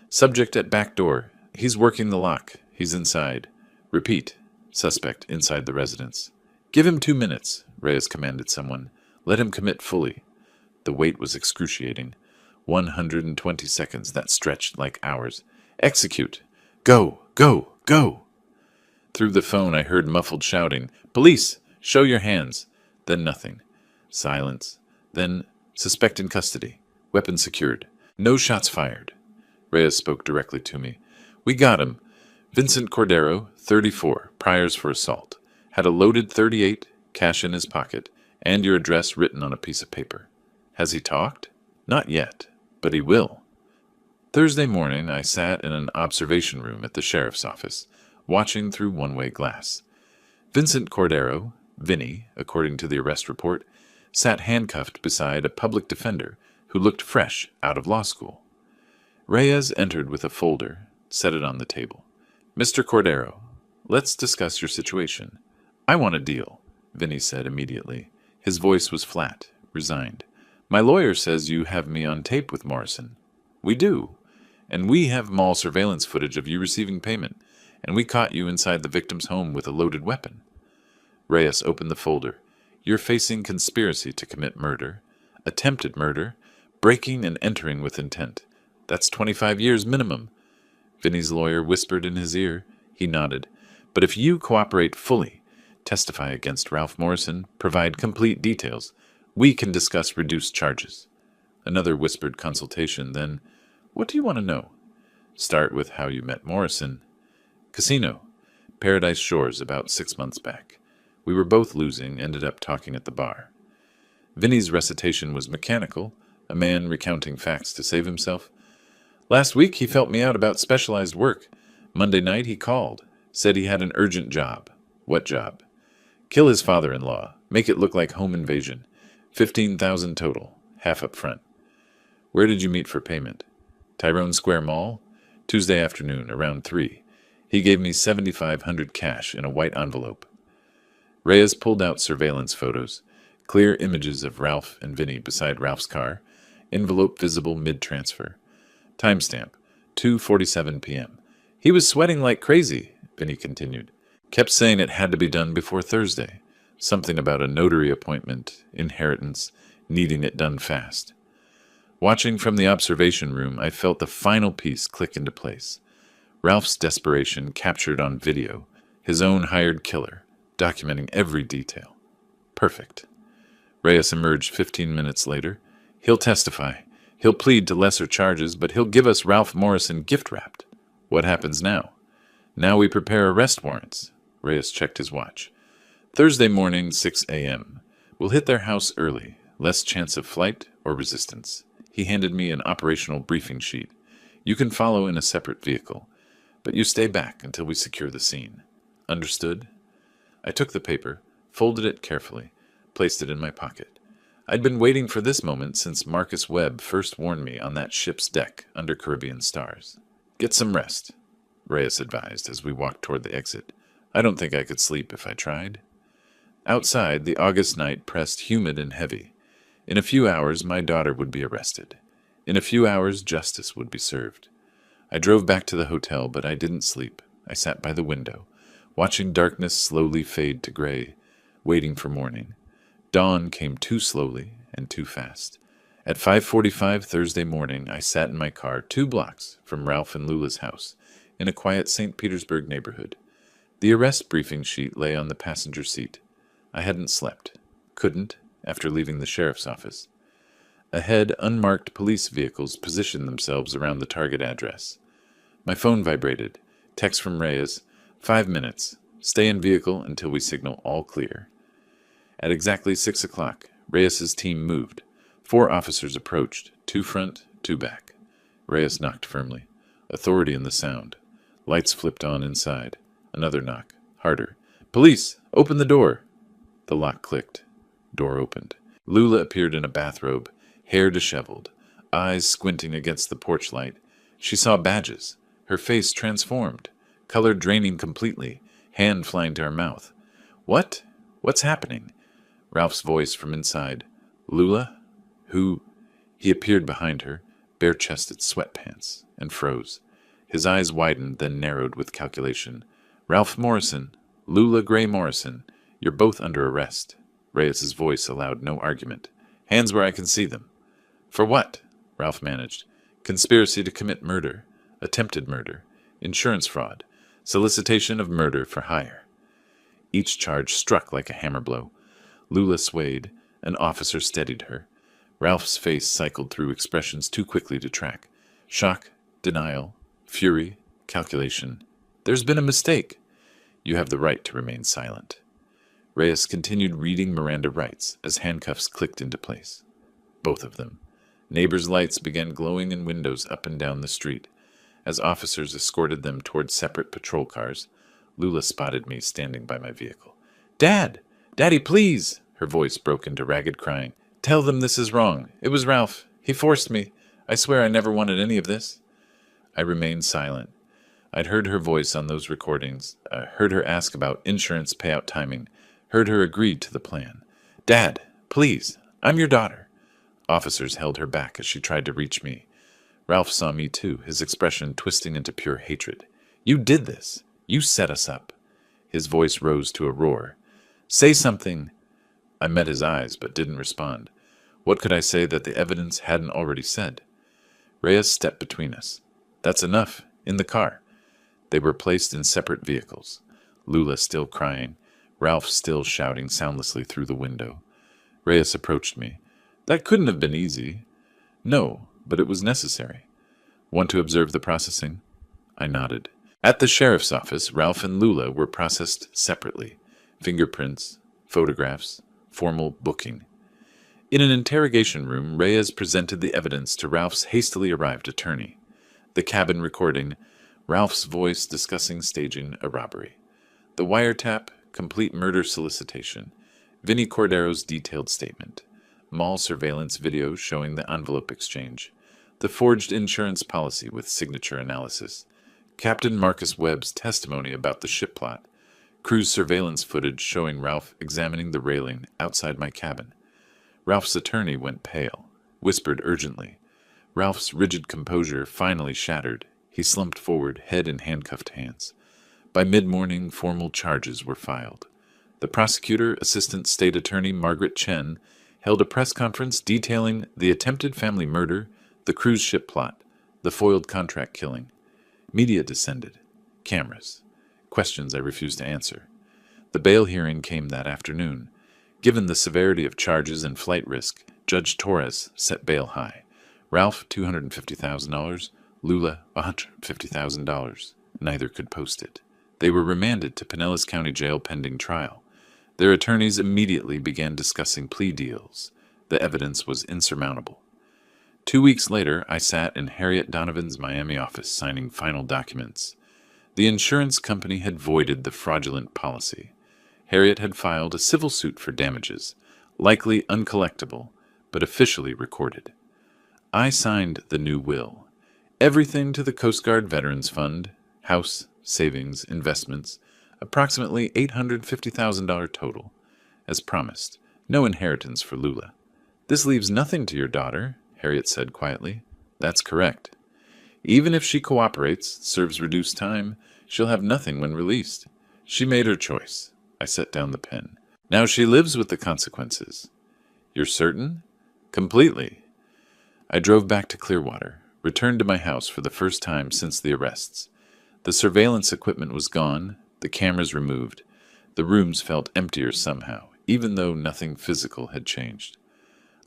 Subject at back door. He's working the lock. He's inside. Repeat. Suspect inside the residence. Give him 2 minutes, Reyes commanded someone. Let him commit fully. The wait was excruciating. 120 seconds that stretched like hours. Execute. Go, go, go. Through the phone I heard muffled shouting. Police! Show your hands. Then nothing. Silence. Then suspect in custody. Weapon secured. No shots fired. Reyes spoke directly to me. We got him. Vincent Cordero, 34, priors for assault. Had a loaded .38, cash in his pocket, and your address written on a piece of paper. Has he talked? Not yet, but he will. Thursday morning I sat in an observation room at the sheriff's office, watching through one-way glass. Vincent Cordero, Vinny, according to the arrest report, sat handcuffed beside a public defender who looked fresh out of law school. Reyes entered with a folder, set it on the table. Mr. Cordero, let's discuss your situation. I want a deal, Vinny said immediately. His voice was flat, resigned. My lawyer says you have me on tape with Morrison. We do. And we have mall surveillance footage of you receiving payment, and we caught you inside the victim's home with a loaded weapon. Reyes opened the folder. You're facing conspiracy to commit murder, attempted murder, breaking and entering with intent. That's 25 years minimum. Vinny's lawyer whispered in his ear. He nodded. But if you cooperate fully, testify against Ralph Morrison, provide complete details, we can discuss reduced charges. Another whispered consultation, then, what do you want to know? Start with how you met Morrison. Casino. Paradise Shores about 6 months back. We were both losing, ended up talking at the bar. Vinny's recitation was mechanical, a man recounting facts to save himself. Last week he felt me out about specialized work. Monday night he called, said he had an urgent job. What job? Kill his father-in-law, make it look like home invasion. 15,000 total, half up front. Where did you meet for payment? Tyrone Square Mall? Tuesday afternoon, around 3. He gave me $7,500 cash in a white envelope. Reyes pulled out surveillance photos, clear images of Ralph and Vinny beside Ralph's car, envelope visible mid-transfer. Timestamp, 2:47 p.m. He was sweating like crazy, Vinny continued. Kept saying it had to be done before Thursday. Something about a notary appointment, inheritance, needing it done fast. Watching from the observation room, I felt the final piece click into place. Ralph's desperation captured on video, his own hired killer, documenting every detail. Perfect. Reyes emerged 15 minutes later. He'll testify. He'll plead to lesser charges, but he'll give us Ralph Morrison gift-wrapped. What happens now? Now we prepare arrest warrants. Reyes checked his watch. Thursday morning, 6 a.m. We'll hit their house early. Less chance of flight or resistance. He handed me an operational briefing sheet. You can follow in a separate vehicle, but you stay back until we secure the scene. Understood? I took the paper, folded it carefully, placed it in my pocket. I'd been waiting for this moment since Marcus Webb first warned me on that ship's deck under Caribbean stars. Get some rest, Reyes advised as we walked toward the exit. I don't think I could sleep if I tried. Outside, the August night pressed humid and heavy. In a few hours, my daughter would be arrested. In a few hours, justice would be served. I drove back to the hotel, but I didn't sleep. I sat by the window, watching darkness slowly fade to gray, waiting for morning. Dawn came too slowly and too fast. At 5:45 Thursday morning, I sat in my car 2 blocks from Ralph and Lula's house in a quiet St. Petersburg neighborhood. The arrest briefing sheet lay on the passenger seat. I hadn't slept. Couldn't, after leaving the sheriff's office. Ahead, unmarked police vehicles positioned themselves around the target address. My phone vibrated. Text from Reyes. 5 minutes. Stay in vehicle until we signal all clear. At exactly 6 o'clock, Reyes's team moved. 4 officers approached, 2 front, 2 back. Reyes knocked firmly. Authority in the sound. Lights flipped on inside. Another knock. Harder. Police! Open the door! The lock clicked. Door opened. Lula appeared in a bathrobe, hair disheveled, eyes squinting against the porch light. She saw badges. Her face transformed, color draining completely, hand flying to her mouth. What? What's happening? Ralph's voice from inside. Lula? Who? He appeared behind her, bare-chested sweatpants, and froze. His eyes widened, then narrowed with calculation. Ralph Morrison. Lula Gray Morrison. You're both under arrest. Reyes's voice allowed no argument. Hands where I can see them. For what? Ralph managed. Conspiracy to commit murder. Attempted murder. Insurance fraud. Solicitation of murder for hire. Each charge struck like a hammer blow. Lula swayed. An officer steadied her. Ralph's face cycled through expressions too quickly to track. Shock, denial, fury, calculation. There's been a mistake. You have the right to remain silent. Reyes continued reading Miranda rights as handcuffs clicked into place. Both of them. Neighbors' lights began glowing in windows up and down the street. As officers escorted them toward separate patrol cars, Lula spotted me standing by my vehicle. Dad! Daddy, please! Her voice broke into ragged crying. Tell them this is wrong. It was Ralph. He forced me. I swear I never wanted any of this. I remained silent. I'd heard her voice on those recordings. I heard her ask about insurance payout timing. Heard her agree to the plan. Dad, please, I'm your daughter. Officers held her back as she tried to reach me. Ralph saw me too, his expression twisting into pure hatred. You did this. You set us up. His voice rose to a roar. Say something. I met his eyes, but didn't respond. What could I say that the evidence hadn't already said? Reyes stepped between us. That's enough. In the car. They were placed in separate vehicles. Lula still crying. Ralph still shouting soundlessly through the window. Reyes approached me. That couldn't have been easy. No, but it was necessary. Want to observe the processing? I nodded. At the sheriff's office, Ralph and Lula were processed separately. Fingerprints, photographs, formal booking. In an interrogation room, Reyes presented the evidence to Ralph's hastily arrived attorney. The cabin recording, Ralph's voice discussing staging a robbery. The wiretap, complete murder solicitation. Vinnie Cordero's detailed statement. Mall surveillance video showing the envelope exchange. The forged insurance policy with signature analysis. Captain Marcus Webb's testimony about the ship plot. Cruise surveillance footage showing Ralph examining the railing outside my cabin. Ralph's attorney went pale, whispered urgently. Ralph's rigid composure finally shattered. He slumped forward, head in handcuffed hands. By mid-morning, formal charges were filed. The prosecutor, Assistant State Attorney Margaret Chen, held a press conference detailing the attempted family murder, the cruise ship plot, the foiled contract killing. Media descended. Cameras. Questions I refused to answer. The bail hearing came that afternoon. Given the severity of charges and flight risk, Judge Torres set bail high. Ralph, $250,000. Lula, $150,000. Neither could post it. They were remanded to Pinellas County Jail pending trial. Their attorneys immediately began discussing plea deals. The evidence was insurmountable. 2 weeks later, I sat in Harriet Donovan's Miami office signing final documents. The insurance company had voided the fraudulent policy. Harriet had filed a civil suit for damages, likely uncollectible, but officially recorded. I signed the new will. Everything to the Coast Guard Veterans Fund, house, savings, investments, approximately $850,000 total. As promised, no inheritance for Lula. This leaves nothing to your daughter, Harriet said quietly. That's correct. Even if she cooperates, serves reduced time, she'll have nothing when released. She made her choice. I set down the pen. Now she lives with the consequences. You're certain? Completely. I drove back to Clearwater, returned to my house for the first time since the arrests. The surveillance equipment was gone, the cameras removed. The rooms felt emptier somehow, even though nothing physical had changed.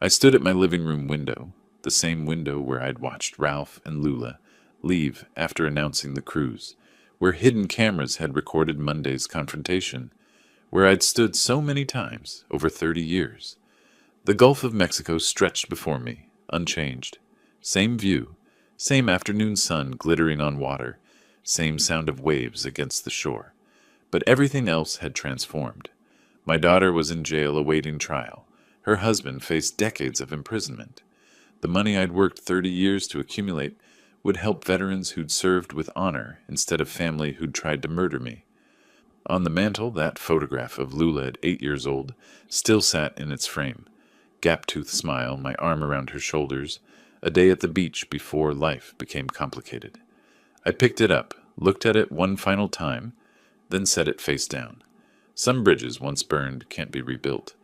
I stood at my living room window, the same window where I'd watched Ralph and Lula leave after announcing the cruise, where hidden cameras had recorded Monday's confrontation, where I'd stood so many times over 30 years. The Gulf of Mexico stretched before me, unchanged. Same view, same afternoon sun glittering on water, same sound of waves against the shore. But everything else had transformed. My daughter was in jail awaiting trial. Her husband faced decades of imprisonment. The money I'd worked 30 years to accumulate would help veterans who'd served with honor instead of family who'd tried to murder me. On the mantel, that photograph of Lula at 8 years old still sat in its frame. Gap-toothed smile, my arm around her shoulders, a day at the beach before life became complicated. I picked it up, looked at it one final time, then set it face down. Some bridges once burned can't be rebuilt.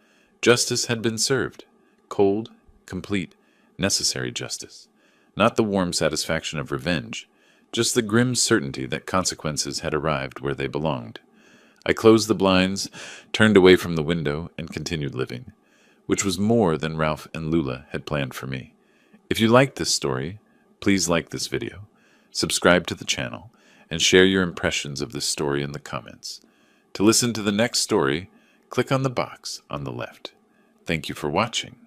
Justice had been served. Cold, complete, necessary justice. Not the warm satisfaction of revenge, just the grim certainty that consequences had arrived where they belonged. I closed the blinds, turned away from the window, and continued living, which was more than Ralph and Lula had planned for me. If you liked this story, please like this video, subscribe to the channel, and share your impressions of this story in the comments. To listen to the next story, click on the box on the left. Thank you for watching.